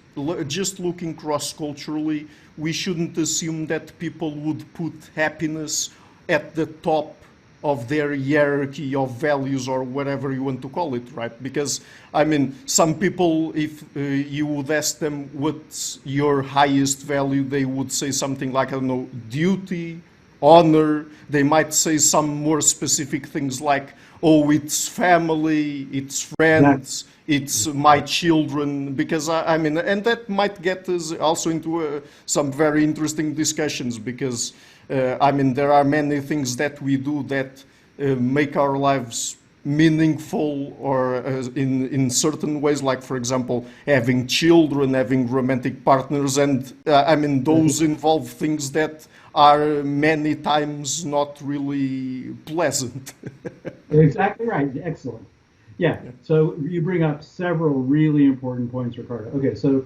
just looking cross-culturally, we shouldn't assume that people would put happiness at the top of their hierarchy of values, or whatever you want to call it, right? Because, I mean, some people, if you would ask them what's your highest value, they would say something like, I don't know, duty, honor. They might say some more specific things like, oh, it's family, it's friends, it's my children, because I mean, and that might get us also into some very interesting discussions, because I mean, there are many things that we do that make our lives meaningful, or in certain ways, like, for example, having children, having romantic partners, and I mean, those involve things that are many times not really pleasant. Exactly right. Excellent. Yeah. So you bring up several really important points, Ricardo. Okay. So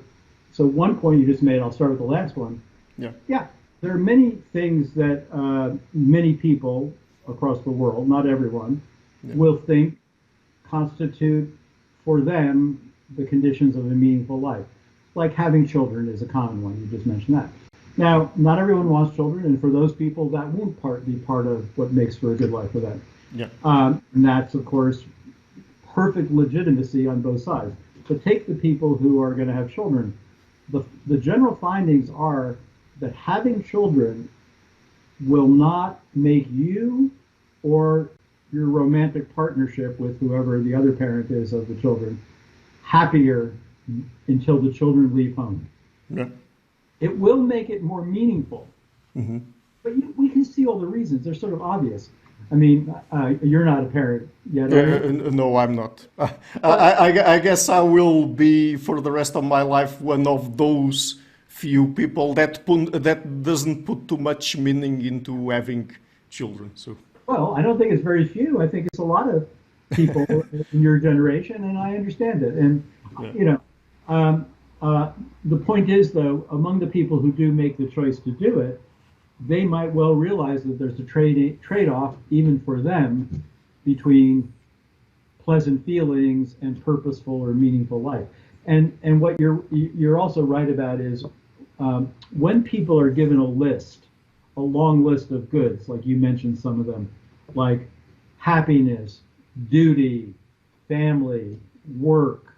one point you just made, I'll start with the last one. Yeah. There are many things that many people across the world, not everyone, will think constitute for them the conditions of a meaningful life. Like having children is a common one. You just mentioned that. Now, not everyone wants children, and for those people, that won't be part of what makes for a good life for them. Yeah. And that's, of course, perfect legitimacy on both sides. But take the people who are going to have children. The general findings are that having children will not make you or your romantic partnership with whoever the other parent is of the children happier until the children leave home. Yeah. It will make it more meaningful. Mm-hmm. But we can see all the reasons. They're sort of obvious. I mean, you're not a parent yet. No, I'm not. I guess I will be for the rest of my life one of those few people that doesn't put too much meaning into having children. So Well, I don't think it's very few. I think it's a lot of people in your generation, and I understand it. And Yeah. you know, um, the point is, though, among the people who do make the choice to do it, they might well realize that there's a trade-off even for them between pleasant feelings and purposeful or meaningful life. And what you're also right about is when people are given a list, a long list of goods, like you mentioned some of them, like happiness, duty, family, work,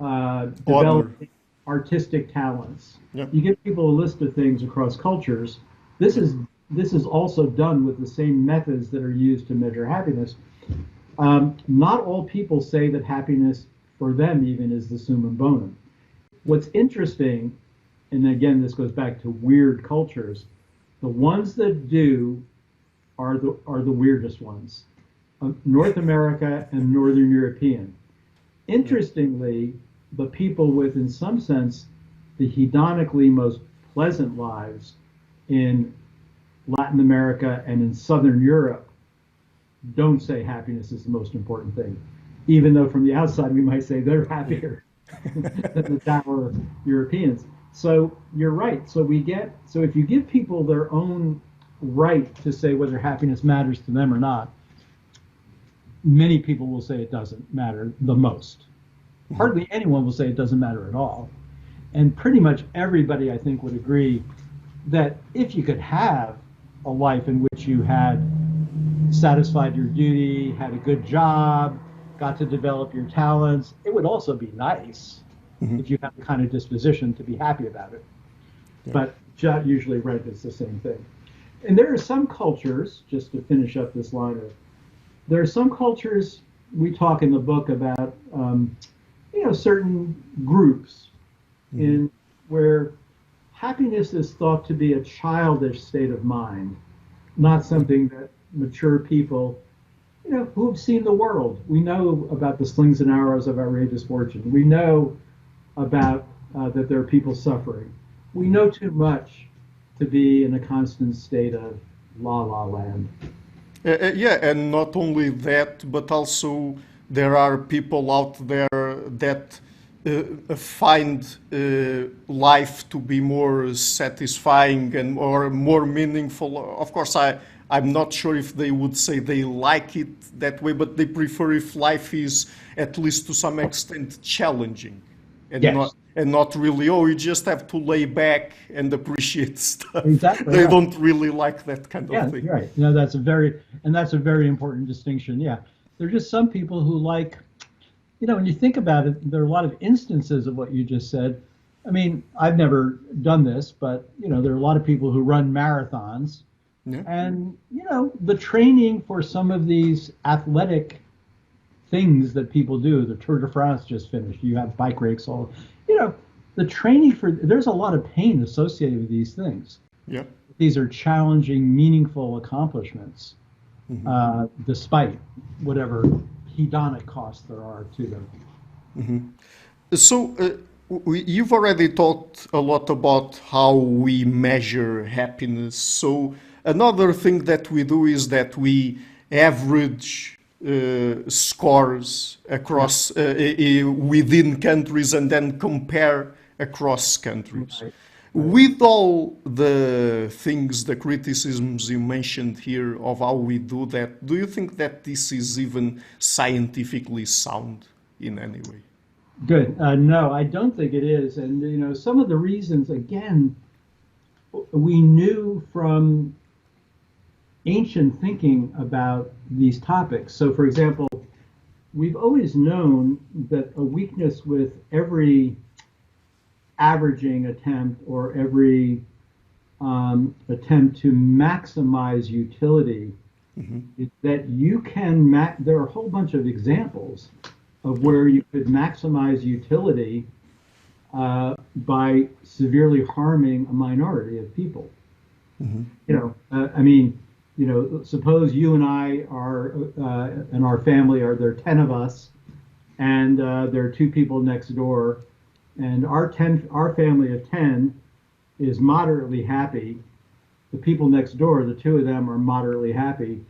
Honor. developing artistic talents. Yeah. You give people a list of things across cultures. This is this is also done with the same methods that are used to measure happiness. Not all people say that happiness for them even is the summum bonum. What's interesting, and again, this goes back to weird cultures, the ones that do are the weirdest ones. North America and Northern European. Interestingly, the people with, in some sense, the hedonically most pleasant lives in Latin America and in Southern Europe don't say happiness is the most important thing, even though from the outside we might say they're happier than the dour Europeans. So you're right. So if you give people their own right to say whether happiness matters to them or not, many people will say it doesn't matter the most. Hardly anyone will say it doesn't matter at all. And pretty much everybody, I think, would agree that if you could have a life in which you had satisfied your duty, had a good job, got to develop your talents, it would also be nice if you have the kind of disposition to be happy about it. Yeah. But usually right is the same thing. And there are some cultures, just to finish up this line of, there are some cultures we talk in the book about, certain groups in where happiness is thought to be a childish state of mind, not something that mature people, who have seen the world. We know about the slings and arrows of outrageous fortune. We know about that there are people suffering. We know too much to be in a constant state of la la land. Yeah, and not only that, but also there are people out there that find life to be more satisfying and or more meaningful. Of course, I'm not sure if they would say they like it that way, but they prefer if life is at least to some extent challenging and Yes, not really, oh, you just have to lay back and appreciate stuff. exactly They right. don't really like that kind of Yeah, thing. you're right. No, that's a very important distinction. Yeah, there are just some people who like, when you think about it, there are a lot of instances of what you just said. I mean, I've never done this, but there are a lot of people who run marathons, Yeah. and the training for some of these athletic things that people do. The Tour de France just finished. You have bike rakes, the training for there's a lot of pain associated with these things. Yeah. These are challenging, meaningful accomplishments, despite whatever hedonic costs there are to them. So, you've already talked a lot about how we measure happiness. So, another thing that we do is that we average scores across within countries and then compare across countries. Right. With all the things, the criticisms you mentioned here of how we do that, do you think that this is even scientifically sound in any way? Good. No, I don't think it is. And some of the reasons, again, we knew from ancient thinking about these topics. So, for example, we've always known that a weakness with every averaging attempt or every attempt to maximize utility is that you can, there are a whole bunch of examples of where you could maximize utility by severely harming a minority of people. Suppose you and I are, and our family are, there are 10 of us, and there are two people next door, and our family of 10 is moderately happy, the people next door, the two of them are moderately happy.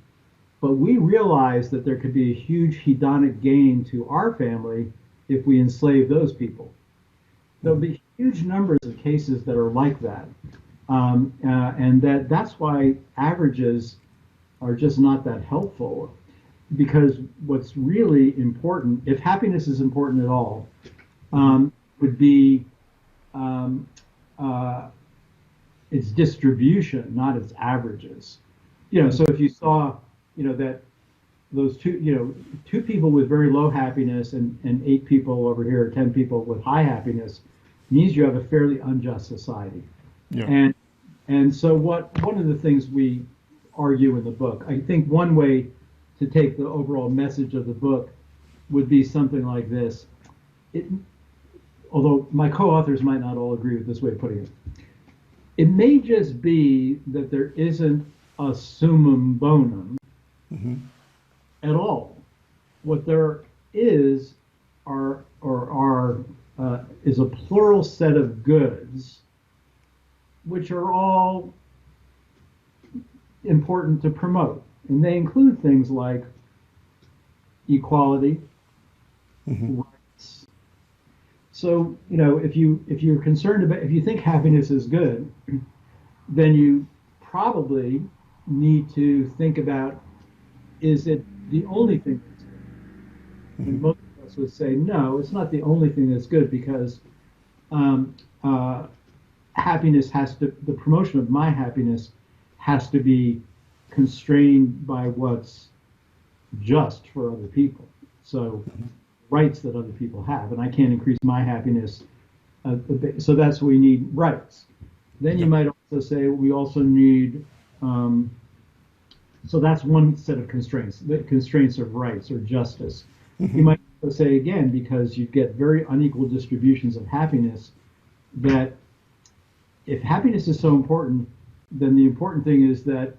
But we realize that there could be a huge hedonic gain to our family if we enslave those people. There'll be huge numbers of cases that are like that. And that's why averages are just not that helpful. Because what's really important, if happiness is important at all, would be its distribution, not its averages. So if you saw, that those two people with very low happiness and 8 people over here, 10 people with high happiness, means you have a fairly unjust society. Yeah. And so one of the things we argue in the book, I think one way to take the overall message of the book would be something like this. Although my co-authors might not all agree with this way of putting it. It may just be that there isn't a summum bonum at all. What there is is a plural set of goods, which are all important to promote. And they include things like equality, rights. So, if you're concerned about, if you think happiness is good, then you probably need to think about, is it the only thing that's good? And most of us would say, no, it's not the only thing that's good, because happiness the promotion of my happiness has to be constrained by what's just for other people. So rights that other people have, and I can't increase my happiness. So that's what we need, rights. Then you might also say we also need, so that's one set of constraints, the constraints of rights or justice. You might also say again, because you get very unequal distributions of happiness, that if happiness is so important, then the important thing is that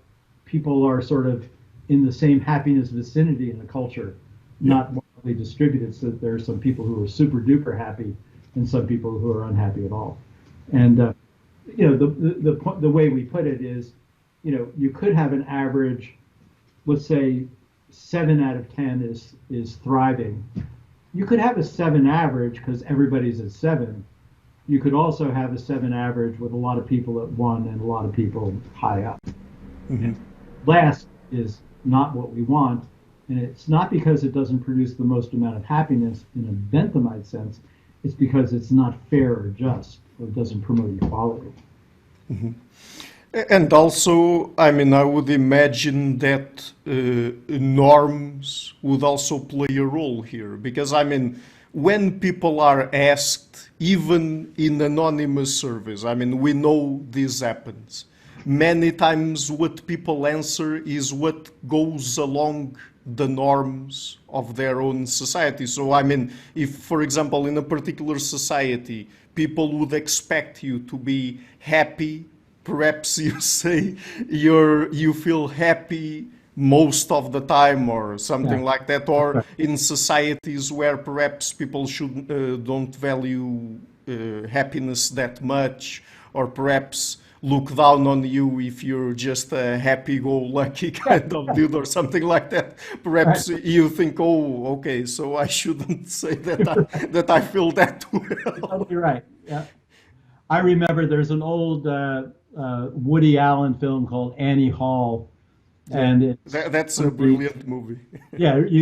people are sort of in the same happiness vicinity in the culture, not widely distributed, so that there are some people who are super duper happy and some people who are unhappy at all. And the way we put it is, you could have an average, let's say 7 out of 10 is thriving. You could have a 7 average because everybody's at 7. You could also have a 7 average with a lot of people at 1 and a lot of people high up. Last is not what we want, and it's not because it doesn't produce the most amount of happiness in a Benthamite sense. It's because it's not fair or just, or it doesn't promote equality. And also, I would imagine that norms would also play a role here, because when people are asked, even in anonymous surveys, we know this happens. Many times what people answer is what goes along the norms of their own society. So, if, for example, in a particular society, people would expect you to be happy, perhaps you say you feel happy most of the time or something like that, or in societies where perhaps people don't value happiness that much, or perhaps look down on you if you're just a happy-go-lucky kind of dude or something like that. Perhaps you think, oh, okay, so I shouldn't say that I feel that well. Totally right. Yeah, I remember there's an old Woody Allen film called Annie Hall, and that's a brilliant movie.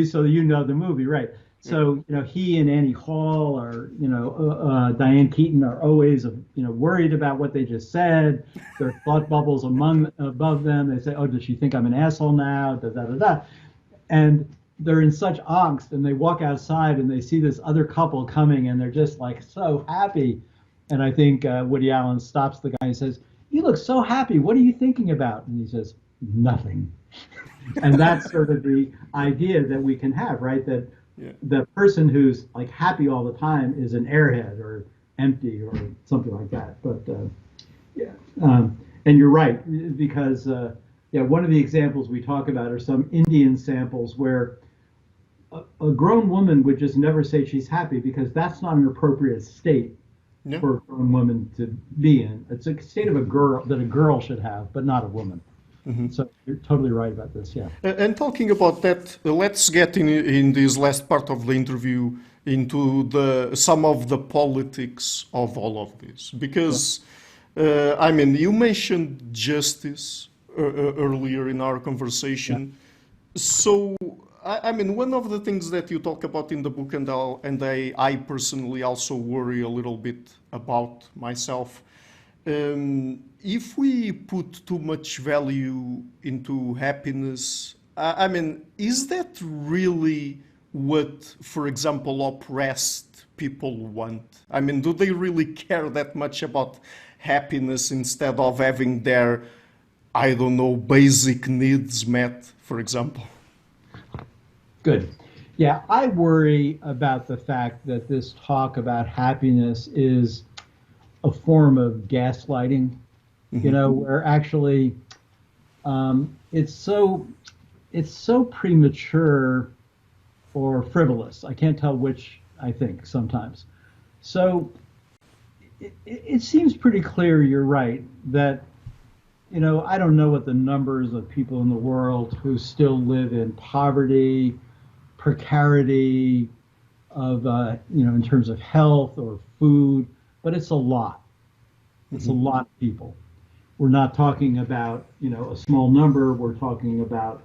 So you know the movie, right? So he and Annie Hall are, Diane Keaton are always worried about what they just said. There are thought bubbles above them. They say, oh, does she think I'm an asshole now? Da da da da. And they're in such angst, and they walk outside and they see this other couple coming, and they're just like so happy. And I think Woody Allen stops the guy and says, "You look so happy. What are you thinking about?" And he says, "Nothing." And that's sort of the idea that we can have, right? That the person who's like happy all the time is an airhead or empty or something like that. But and you're right, because one of the examples we talk about are some Indian samples where a grown woman would just never say she's happy, because that's not an appropriate state Yeah. for a woman to be in. It's a state of a girl that a girl should have, but not a woman. So you're totally right about this. Yeah. And talking about that, let's get in this last part of the interview into the some of the politics of all of this, Yeah. because I mean, you mentioned justice earlier in our Yeah. conversation. So, I mean, one of the things that you talk about in the book, I personally also worry a little bit about myself. If we put too much value into happiness, I mean, is that really what, for example, oppressed people want? I mean, do they really care that much about happiness instead of having their, I don't know, basic needs met, for example? Good. Yeah, I worry about the fact that this talk about happiness is a form of gaslighting, where actually it's so premature or frivolous. I can't tell which, I think sometimes. So it seems pretty clear, you're right, that I don't know what the numbers of people in the world who still live in poverty, precarity of in terms of health or food, but it's a lot. It's a lot of people. We're not talking about a small number. We're talking about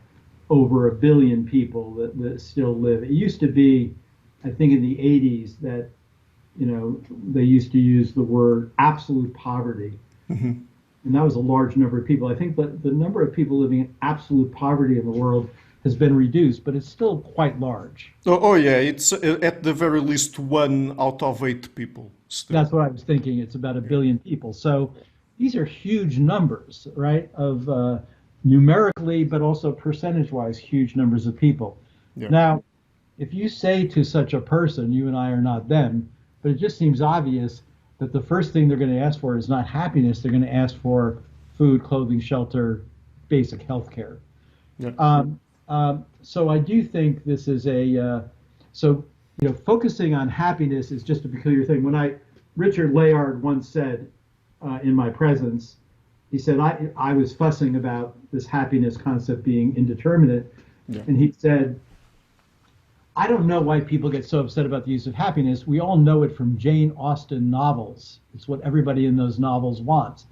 over 1 billion people that still live. It used to be, I think, in the 80s that they used to use the word absolute poverty, and that was a large number of people. I think the number of people living in absolute poverty in the world has been reduced, but it's still quite large. Oh yeah, it's at the very least 1 out of 8 people still. That's what I was thinking. It's about 1 billion people. So these are huge numbers, right? Of numerically, but also percentage-wise, huge numbers of people. Yeah. Now, if you say to such a person, you and I are not them, but it just seems obvious that the first thing they're going to ask for is not happiness. They're going to ask for food, clothing, shelter, basic health care. Yeah. So I do think this is focusing on happiness is just a peculiar thing. Richard Layard once said in my presence, he said, I was fussing about this happiness concept being indeterminate. Yeah. And he said, I don't know why people get so upset about the use of happiness. We all know it from Jane Austen novels. It's what everybody in those novels wants.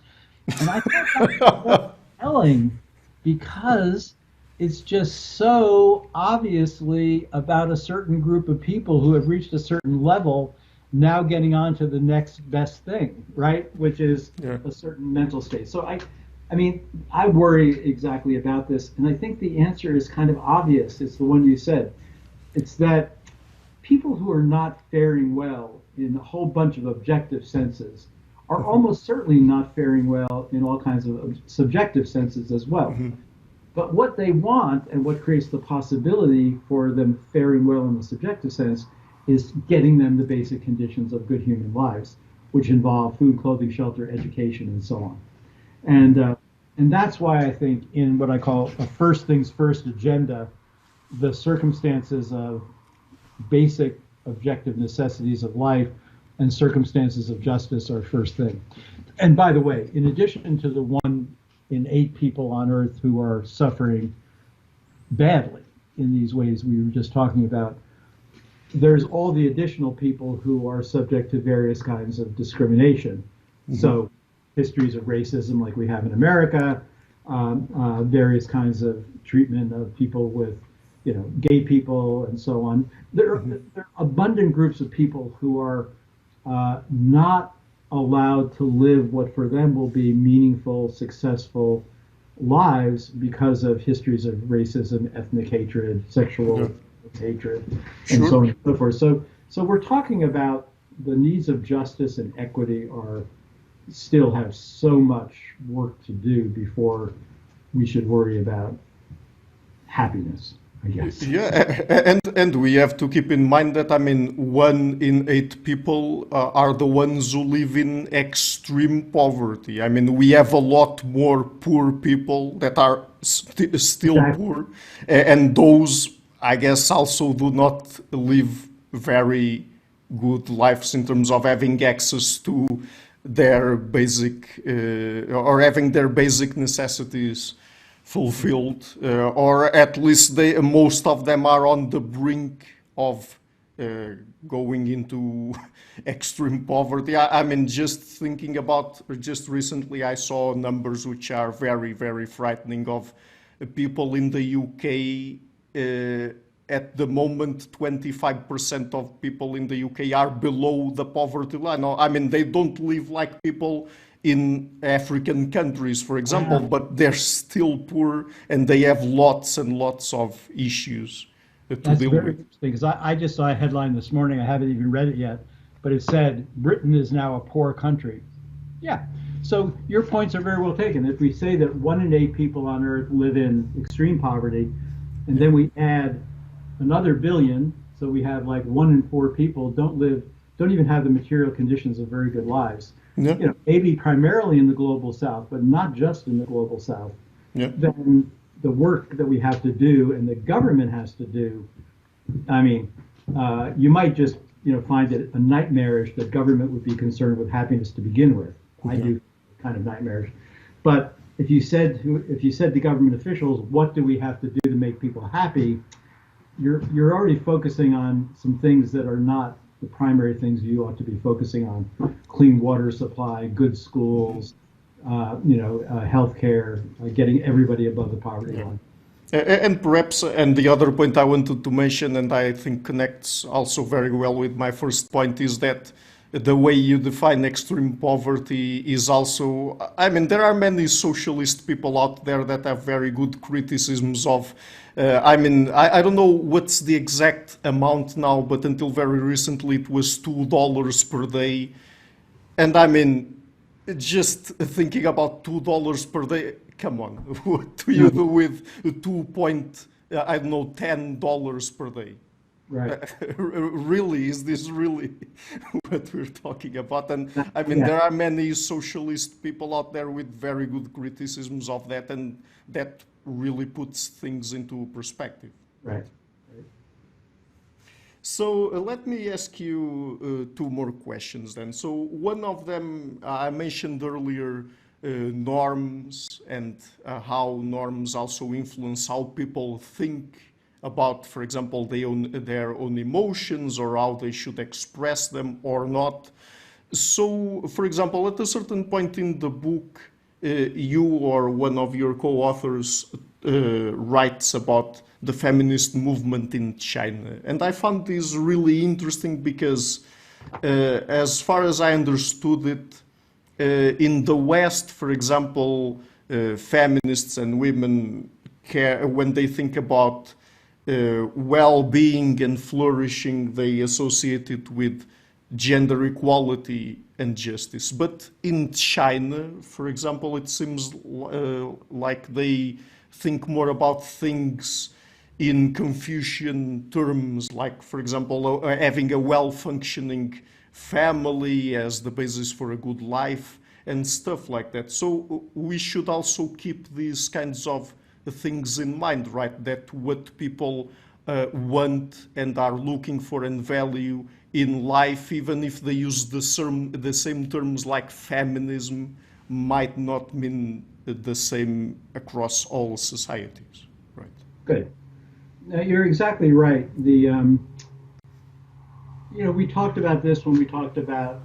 And I think that's telling, because it's just so obviously about a certain group of people who have reached a certain level now getting on to the next best thing, right? Which is a certain mental state. So I worry exactly about this. And I think the answer is kind of obvious. It's the one you said. It's that people who are not faring well in a whole bunch of objective senses are almost certainly not faring well in all kinds of subjective senses as well. But what they want, and what creates the possibility for them faring well in the subjective sense, is getting them the basic conditions of good human lives, which involve food, clothing, shelter, education, and so on. And that's why I think in what I call a first things first agenda, the circumstances of basic objective necessities of life and circumstances of justice are first thing. And by the way, in addition to the 1 in 8 people on Earth who are suffering badly in these ways we were just talking about, there's all the additional people who are subject to various kinds of discrimination. So histories of racism like we have in America, various kinds of treatment of people with gay people and so on. There are abundant groups of people who are not allowed to live what for them will be meaningful, successful lives because of histories of racism, ethnic hatred, sexual hatred, and so on and so forth. So we're talking about the needs of justice and equity still have so much work to do before we should worry about happiness. Yes. Yeah, and we have to keep in mind that 1 in 8 people are the ones who live in extreme poverty. We have a lot more poor people that are still poor, and those, I guess, also do not live very good lives in terms of having access to their basic or having their basic necessities fulfilled, or at least most of them are on the brink of going into extreme poverty. I mean, just thinking about, just recently I saw numbers which are very, very frightening of people in the UK. At the moment, 25% of people in the UK are below the poverty line. I mean, they don't live like people in African countries, for example, but they're still poor and they have lots and lots of issues to That's deal very with. interesting because I just saw a headline this morning. I haven't even read it yet, but it said Britain is now a poor country. Yeah. So your points are very well taken. If we say that 1 in 8 people on Earth live in extreme poverty, and then we add another billion, so we have like 1 in 4 people don't even have the material conditions of very good lives. Yeah. You know, maybe primarily in the global South, but not just in the global South. Yeah. Then the work that we have to do and the government has to do, I mean, you might just find it a nightmarish that government would be concerned with happiness to begin with. I do kind of nightmarish. But if you said to government officials, what do we have to do to make people happy, you're already focusing on some things that are not the primary things you ought to be focusing on: clean water supply, good schools, healthcare, getting everybody above the poverty line. And perhaps, and the other point I wanted to mention, and I think connects also very well with my first point, is that the way you define extreme poverty is also, I mean, there are many socialist people out there that have very good criticisms of, I mean, I don't know what's the exact amount now, but until very recently it was $2 per day. And I mean, just thinking about $2 per day, come on, what do you do with $10 per day? Right. Really, is this really what we're talking about? And I mean, there are many socialist people out there with very good criticisms of that, and that really puts things into perspective. Right. So let me ask you 2 more questions then. So one of them, I mentioned earlier, norms and how norms also influence how people think about, for example, their own emotions or how they should express them or not. So, for example, at a certain point in the book, you or one of your co-authors writes about the feminist movement in China. And I found this really interesting because, as far as I understood it, in the West, for example, feminists and women care when they think about well-being and flourishing, they associate it with gender equality and justice. But in China, for example, it seems like they think more about things in Confucian terms, like, for example, having a well-functioning family as the basis for a good life and stuff like that. So we should also keep these kinds of things in mind, right? That what people want and are looking for and value in life, even if they use the same terms like feminism, might not mean the same across all societies, right? Good. You're exactly right. We talked about this when we talked about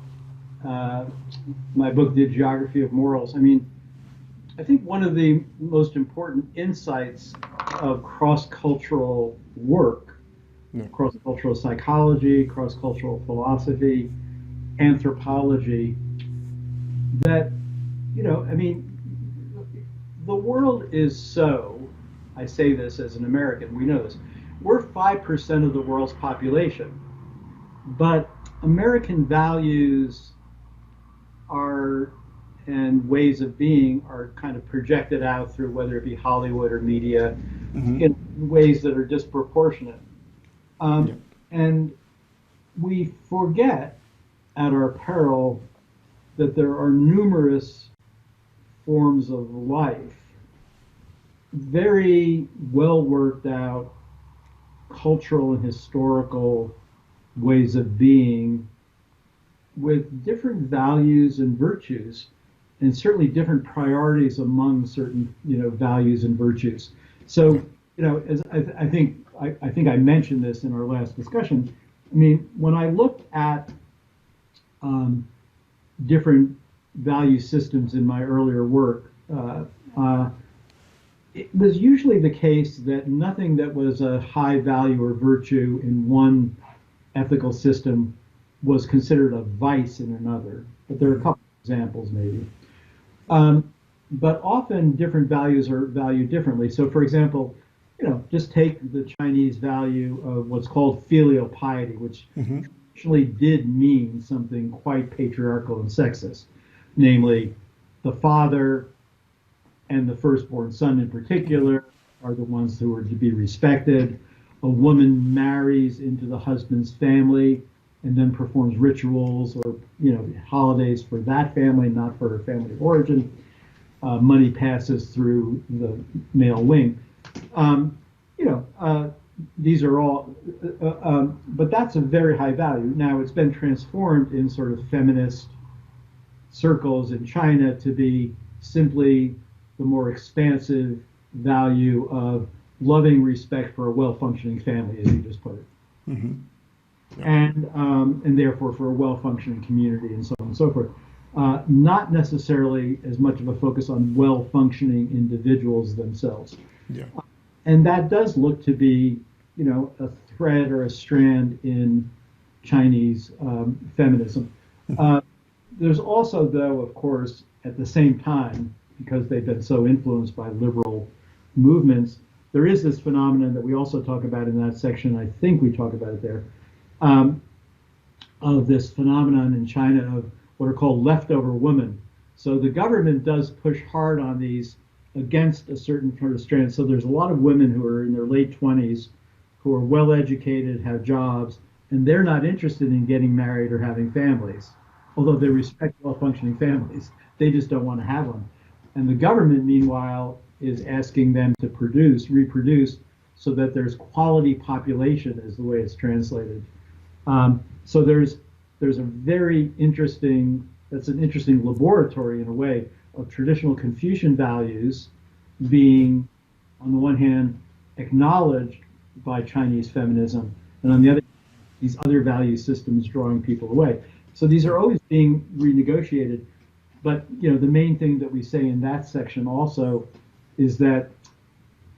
my book, The Geography of Morals. I mean, I think one of the most important insights of cross-cultural work, cross-cultural psychology, cross-cultural philosophy, anthropology, that, I mean, the world is so, I say this as an American, we know this, we're 5% of the world's population, but American values and ways of being are kind of projected out through whether it be Hollywood or media in ways that are disproportionate. And we forget at our peril that there are numerous forms of life, very well worked out cultural and historical ways of being with different values and virtues, and certainly different priorities among certain, values and virtues. So, as I think I mentioned this in our last discussion. I mean, when I looked at different value systems in my earlier work, it was usually the case that nothing that was a high value or virtue in one ethical system was considered a vice in another. But there are a couple of examples, maybe. But often different values are valued differently. So, for example, just take the Chinese value of what's called filial piety, which actually did mean something quite patriarchal and sexist, namely the father and the firstborn son in particular are the ones who are to be respected. A woman marries into the husband's family and then performs rituals or holidays for that family, not for her family of origin. Money passes through the male wing. These are all, but that's a very high value. Now it's been transformed in sort of feminist circles in China to be simply the more expansive value of loving respect for a well-functioning family, as you just put it, and therefore for a well-functioning community and so on and so forth. Not necessarily as much of a focus on well-functioning individuals themselves. Yeah. And that does look to be, a thread or a strand in Chinese feminism. There's also, though, of course, at the same time, because they've been so influenced by liberal movements, there is this phenomenon that we also talk about in that section. I think we talk about it there, of this phenomenon in China of what are called leftover women. So the government does push hard on these against a certain kind of strand. So there's a lot of women who are in their late 20s who are well educated, have jobs, and they're not interested in getting married or having families, although they respect well-functioning families. They just don't want to have them. And the government, meanwhile, is asking them to reproduce, so that there's quality population, is the way it's translated. So there's a very interesting, that's an interesting laboratory in a way of traditional Confucian values being, on the one hand, acknowledged by Chinese feminism, and on the other, these other value systems drawing people away. So these are always being renegotiated. But the main thing that we say in that section also is that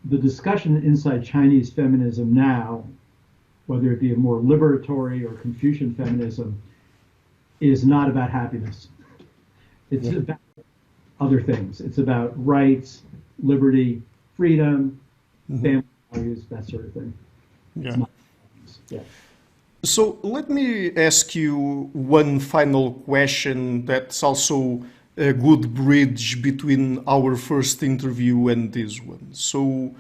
the discussion inside Chinese feminism now, whether it be a more liberatory or Confucian feminism, is not about happiness. It's about other things. It's about rights, liberty, freedom, family values, that sort of thing. So let me ask you one final question that's also a good bridge between our first interview and this one. So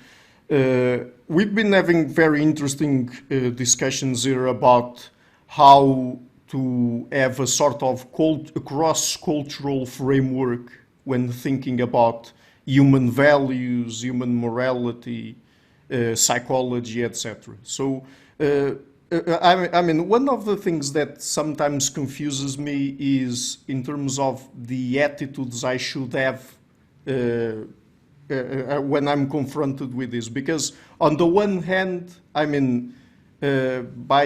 we've been having very interesting discussions here about how to have a sort of cross-cultural framework when thinking about human values, human morality, psychology, etc. So I mean, one of the things that sometimes confuses me is in terms of the attitudes I should have when I'm confronted with this. Because on the one hand, I mean, by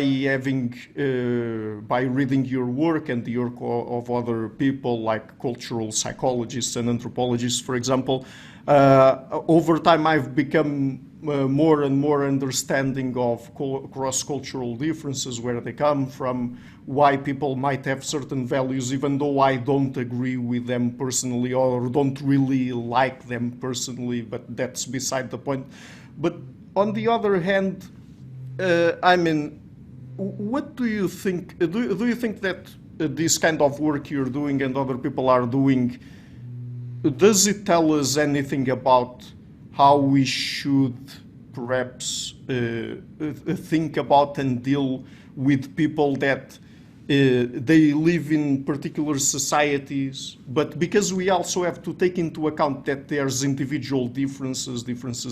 reading your work and the work of other people like cultural psychologists and anthropologists, for example, over time I've become more and more understanding of cross-cultural differences, where they come from, why people might have certain values, even though I don't agree with them personally or don't really like them personally, but that's beside the point. But on the other hand, I mean, what do you think? Do you think that this kind of work you're doing and other people are doing, does it tell us anything about how we should perhaps think about and deal with people that they live in particular societies, but because we also have to take into account that there's individual differences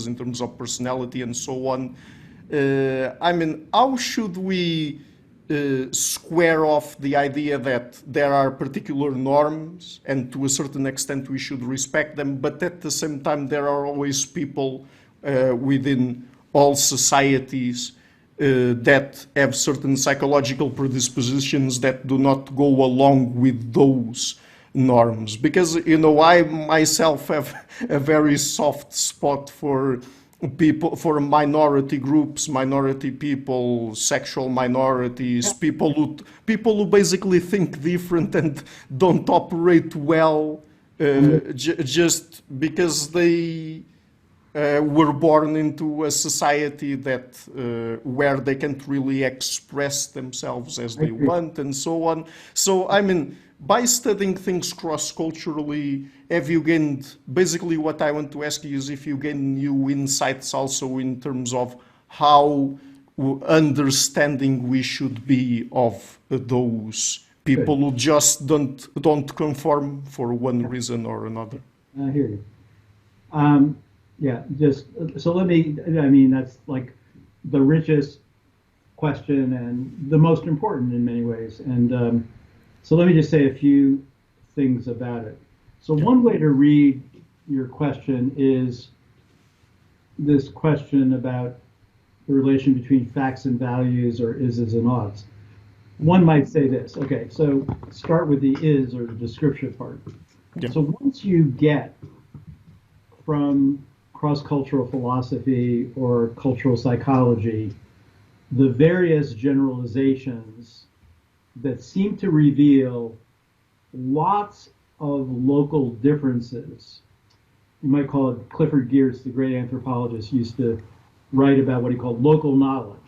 in terms of personality and so on. I mean, how should we square off the idea that there are particular norms and to a certain extent we should respect them, but at the same time there are always people within all societies that have certain psychological predispositions that do not go along with those norms. Because, you know, I myself have a very soft spot for people, for minority groups, minority people, sexual minorities, people who basically think different and don't operate well just because they were born into a society that where they can't really express themselves as they want and so on. So, I mean, by studying things cross-culturally, have you gained, basically what I want to ask you is if you gain new insights also in terms of how understanding we should be of those people who just don't conform for one reason or another. I hear you. Yeah, just so let me, I mean, that's like the richest question and the most important in many ways. And so let me just say a few things about it. So one way to read your question is this question about the relation between facts and values or ises and oughts. One might say this, okay, so start with the is or the description part. Yeah. So once you get from cross-cultural philosophy or cultural psychology the various generalizations that seem to reveal lots of local differences. You might call it, Clifford Geertz, the great anthropologist, used to write about what he called local knowledge.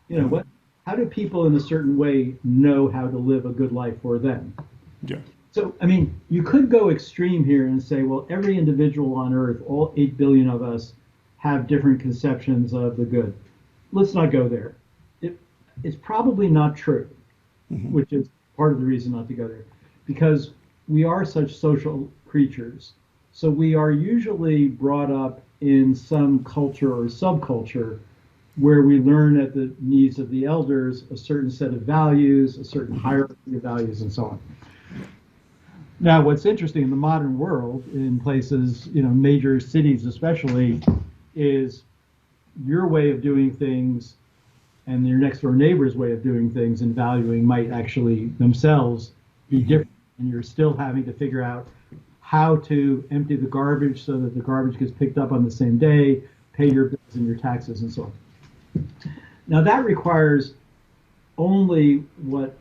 You know, how do people in a certain way know how to live a good life for them? Yeah. So, I mean, you could go extreme here and say, well, every individual on Earth, all 8 billion of us, have different conceptions of the good. Let's not go there. It's probably not true, which is part of the reason not to go there, because we are such social creatures. So we are usually brought up in some culture or subculture where we learn at the needs of the elders a certain set of values, a certain hierarchy of values, and so on. Now, what's interesting in the modern world, in places, you know, major cities especially, is your way of doing things and your next door neighbor's way of doing things and valuing might actually themselves be different. And you're still having to figure out how to empty the garbage so that the garbage gets picked up on the same day, pay your bills and your taxes and so on. Now that requires only what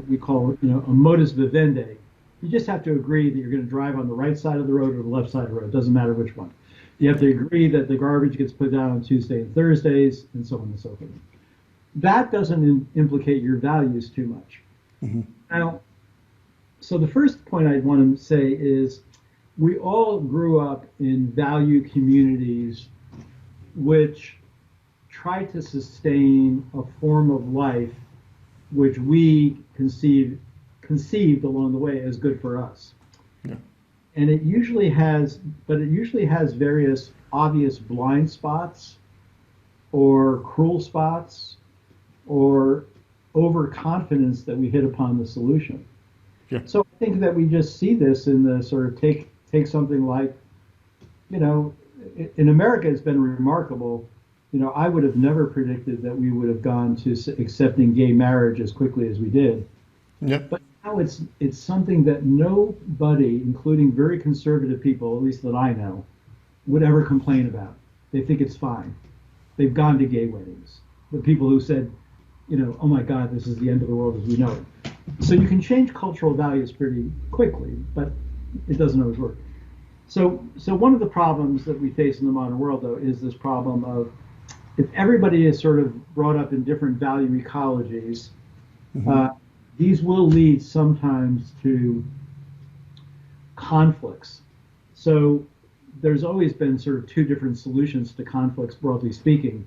we call, you know, a modus vivendi. You just have to agree that you're going to drive on the right side of the road or the left side of the road. It doesn't matter which one. You have to agree that the garbage gets put down on Tuesday and Thursdays, and so on and so forth. That doesn't implicate your values too much. Now, so the first point I'd want to say is we all grew up in value communities which try to sustain a form of life which we conceived along the way as good for us. Yeah. And it usually has various obvious blind spots or cruel spots or overconfidence that we hit upon the solution. Yeah. So I think that we just see this in the sort of take something like, you know, in America it's been remarkable. You know, I would have never predicted that we would have gone to accepting gay marriage as quickly as we did. Yeah. But now it's something that nobody, including very conservative people, at least that I know, would ever complain about. They think it's fine. They've gone to gay weddings. The people who said, you know, oh my God, this is the end of the world as we know it. So you can change cultural values pretty quickly, but it doesn't always work. So one of the problems that we face in the modern world, though, is this problem of if everybody is sort of brought up in different value ecologies, these will lead sometimes to conflicts. So there's always been sort of two different solutions to conflicts, broadly speaking.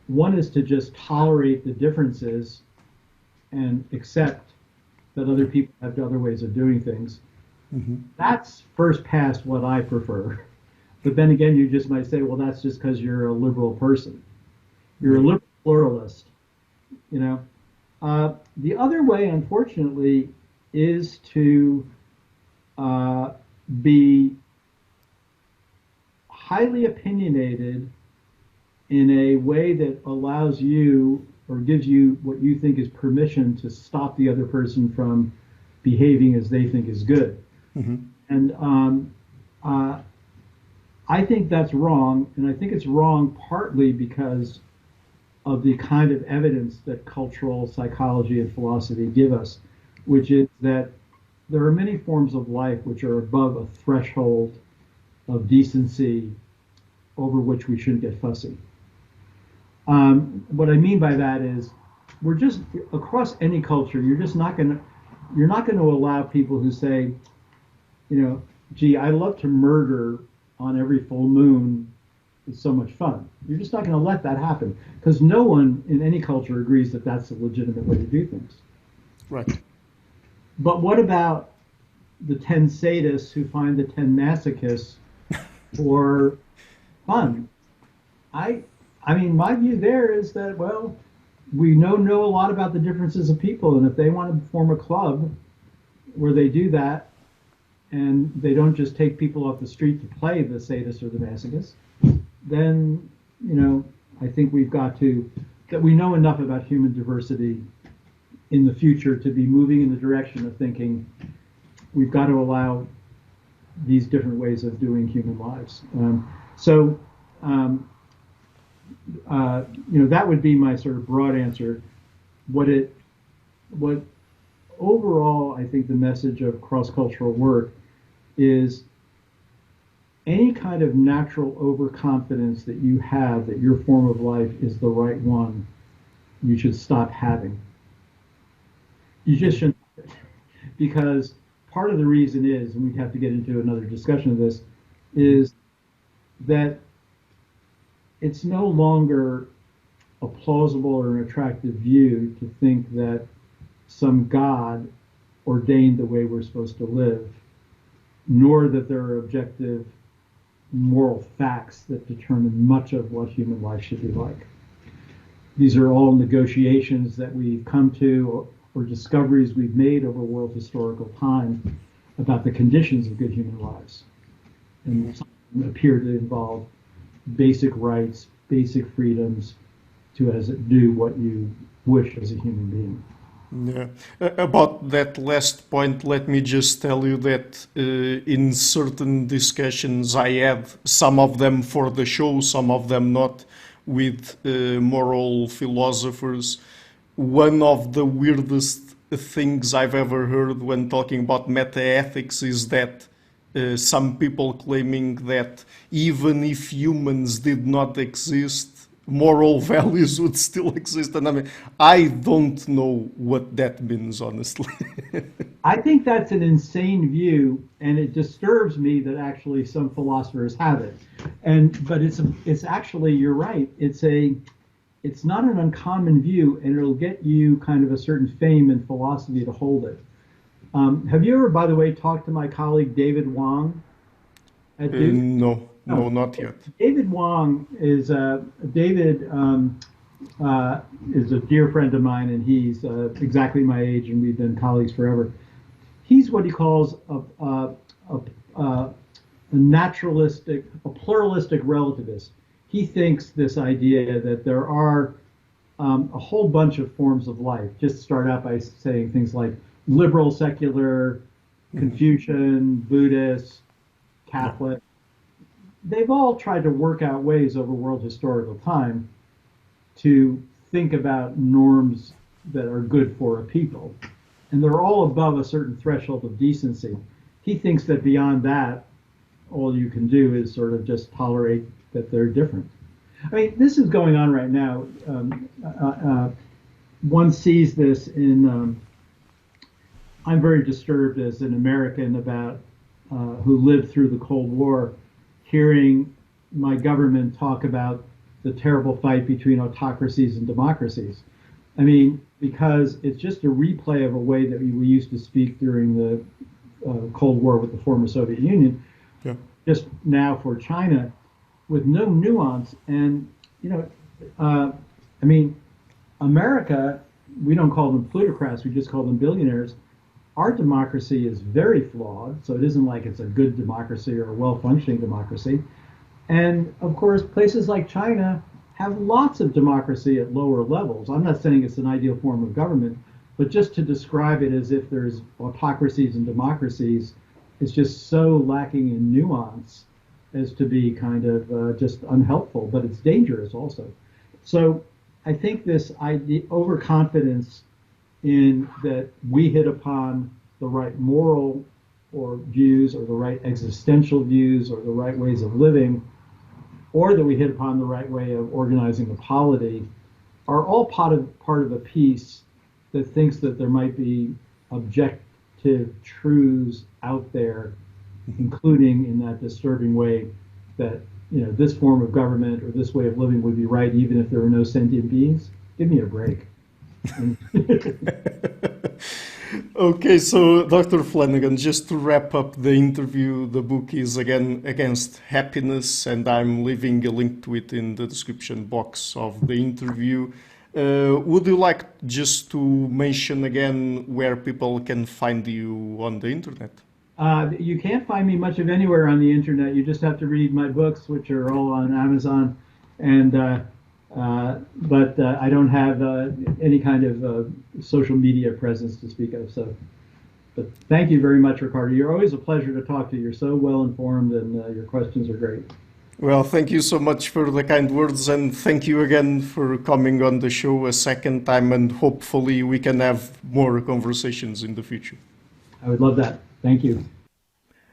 One is to just tolerate the differences and accept that other people have other ways of doing things. That's first past what I prefer. But then again, you just might say, well, that's just because you're a liberal person. You're a liberal pluralist, you know. The other way, unfortunately, is to be highly opinionated in a way that allows you or gives you what you think is permission to stop the other person from behaving as they think is good. Mm-hmm. And I think that's wrong, and I think it's wrong partly because of the kind of evidence that cultural psychology and philosophy give us, which is that there are many forms of life which are above a threshold of decency over which we shouldn't get fussy. What I mean by that is we're just across any culture, you're not going to allow people who say, gee, I love to murder on every full moon. It's so much fun. You're just not going to let that happen because no one in any culture agrees that that's a legitimate way to do things. Right. But what about the 10 sadists who find the 10 masochists for fun? I mean, my view there is that, well, we know a lot about the differences of people, and if they want to form a club where they do that, and they don't just take people off the street to play the sadists or the masochists, then, I think that we know enough about human diversity in the future to be moving in the direction of thinking we've got to allow these different ways of doing human lives. That would be my sort of broad answer. What overall, I think the message of cross-cultural work is any kind of natural overconfidence that you have that your form of life is the right one, you should stop having. You just shouldn't, because part of the reason is, and we'd have to get into another discussion of this, is that it's no longer a plausible or an attractive view to think that some God ordained the way we're supposed to live, nor that there are objective moral facts that determine much of what human life should be like. These are all negotiations that we've come to or discoveries we've made over world historical time about the conditions of good human lives. And some appear to involve basic rights, basic freedoms to do what you wish as a human being. Yeah. About that last point, let me just tell you that in certain discussions I had, some of them for the show, some of them not, with moral philosophers, one of the weirdest things I've ever heard when talking about meta-ethics is that some people claiming that even if humans did not exist, moral values would still exist. And I mean, I don't know what that means, honestly. I think that's an insane view, and it disturbs me that actually some philosophers have it. But it's actually, you're right. It's not an uncommon view, and it'll get you kind of a certain fame in philosophy to hold it. Have you ever, by the way, talked to my colleague David Wong at Duke? No, not yet. David Wong is a dear friend of mine, and he's exactly my age, and we've been colleagues forever. He's what he calls a naturalistic, a pluralistic relativist. He thinks this idea that there are a whole bunch of forms of life. Just start out by saying things like liberal, secular, Confucian, Buddhist, Catholic. They've all tried to work out ways over world historical time to think about norms that are good for a people. And they're all above a certain threshold of decency. He thinks that beyond that, all you can do is sort of just tolerate that they're different. I mean, this is going on right now. One sees this in, I'm very disturbed as an American about who lived through the Cold War, hearing my government talk about the terrible fight between autocracies and democracies. I mean, because it's just a replay of a way that we used to speak during the Cold War with the former Soviet Union, just now for China, with no nuance. And, I mean, America we don't call them plutocrats, we just call them billionaires. Our democracy is very flawed, so it isn't like it's a good democracy or a well-functioning democracy. And of course, places like China have lots of democracy at lower levels. I'm not saying it's an ideal form of government, but just to describe it as if there's autocracies and democracies is just so lacking in nuance as to be kind of just unhelpful, but it's dangerous also. So I think this idea, overconfidence in that we hit upon the right moral or views or the right existential views or the right ways of living, or that we hit upon the right way of organizing a polity, are all part of a piece that thinks that there might be objective truths out there, including in that disturbing way that this form of government or this way of living would be right even if there were no sentient beings. Give me a break. Okay, so Dr. Flanagan, just to wrap up the interview, the book is again Against Happiness, and I'm leaving a link to it in the description box of the interview. Would you like just to mention again where people can find you on the internet? You can't find me much of anywhere on the internet. You just have to read my books, which are all on Amazon. And but I don't have any kind of social media presence to speak of. So, but thank you very much, Ricardo. You're always a pleasure to talk to. You're so well informed, and your questions are great. Well, thank you so much for the kind words, and thank you again for coming on the show a second time, and hopefully we can have more conversations in the future. I would love that. Thank you.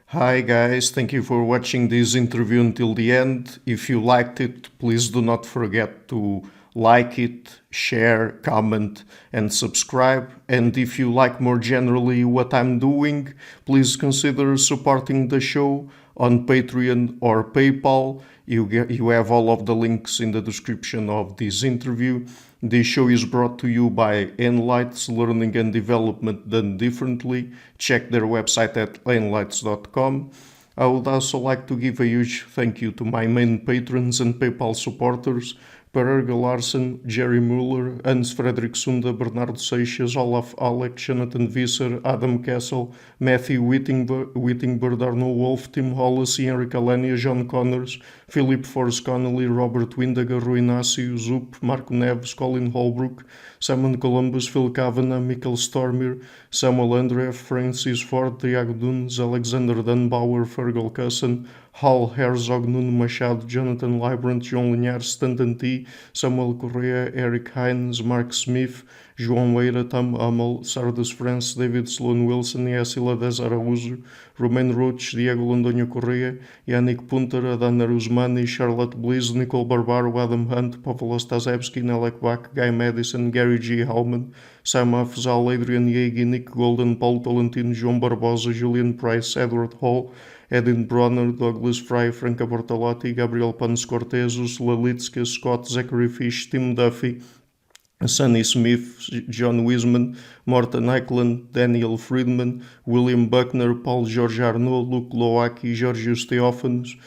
Hi guys, thank you for watching this interview until the end. If you liked it, please do not forget to like it, share, comment and subscribe. And if you like more generally what I'm doing, please consider supporting the show on Patreon or PayPal. You have all of the links in the description of this interview. This show is brought to you by Enlights Learning and Development Done Differently. Check their website at enlights.com. I would also like to give a huge thank you to my main patrons and PayPal supporters: Per Erga Larsen, Jerry Muller, Hans Fredrik Sunda, Bernardo Seixas, Olaf Alex, Jonathan Visser, Adam Kessel, Matthew Whittingbird, Arno Wolf, Tim Hollis, Henrik Alenia, John Connors, Philip Force Connolly, Robert Windager, Rui Inácio, Zup, Marco Neves, Colin Holbrook, Simon Columbus, Phil Kavanagh, Michael Stormir, Samuel Andreff, Francis Ford, Tiago Dunes, Alexander Dunbauer, Fergal Cusson, Hal Herzog, Nuno Machado, Jonathan Librant, João Linhares, Stanton T, Samuel Correa, Eric Hines, Mark Smith, João Weira, Tom Hummel, Sardus France, David Sloan Wilson, Yacila Dez Araújo, Romain Roach, Diego Londonho Correa, Yannick Punter, Adana Rusmani, Charlotte Bliss, Nicole Barbaro, Adam Hunt, Pavel Ostazewski, Nelek Bach, Guy Madison, Gary G. Hallman, Sam Afzal, Adrian Yegi, Nick Golden, Paul Tolentino, João Barbosa, Julian Price, Edward Hall, Edin Bronner, Douglas Fry, Franca Bortolotti, Gabriel Panos Cortezos, Lalitska, Scott, Zachary Fish, Tim Duffy, Sonny Smith, John Wiseman, Morten Eikeland, Daniel Friedman, William Buckner, Paul George Arnaud, Luke Lowacki, Georgios Theophanos,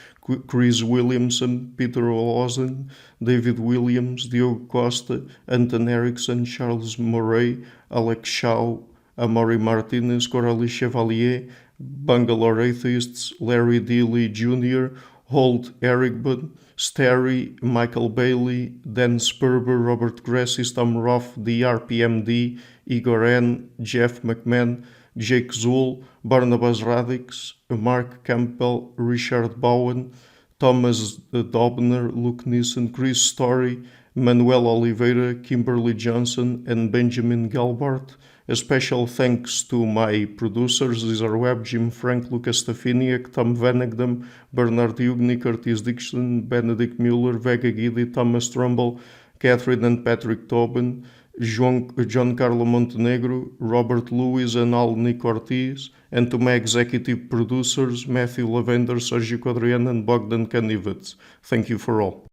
Chris Williamson, Peter Olsen, David Williams, Diogo Costa, Anton Erickson, Charles Murray, Alex Shaw, Amaury Martinez, Coralie Chevalier, Bangalore Atheists, Larry D. Lee Jr., Holt Ericbun, Sterry, Michael Bailey, Dan Sperber, Robert Grassis, Tom Roth, DRPMD, Igor N., Jeff McMahon, Jake Zool, Barnabas Radix, Mark Campbell, Richard Bowen, Thomas Dobner, Luke Neeson, Chris Story, Manuel Oliveira, Kimberly Johnson, and Benjamin Galbart. A special thanks to my producers, Cesar Webb, Jim Frank, Lucas Stafiniak, Tom Vanagdam, Bernard Hugni, Curtis Dixon, Benedict Mueller, Vega Guidi, Thomas Trumbull, Catherine and Patrick Tobin, John Carlo Montenegro, Robert Lewis and Al Nick Ortiz, and to my executive producers, Matthew Lavender, Sergio Quadrian, and Bogdan Kanivets. Thank you for all.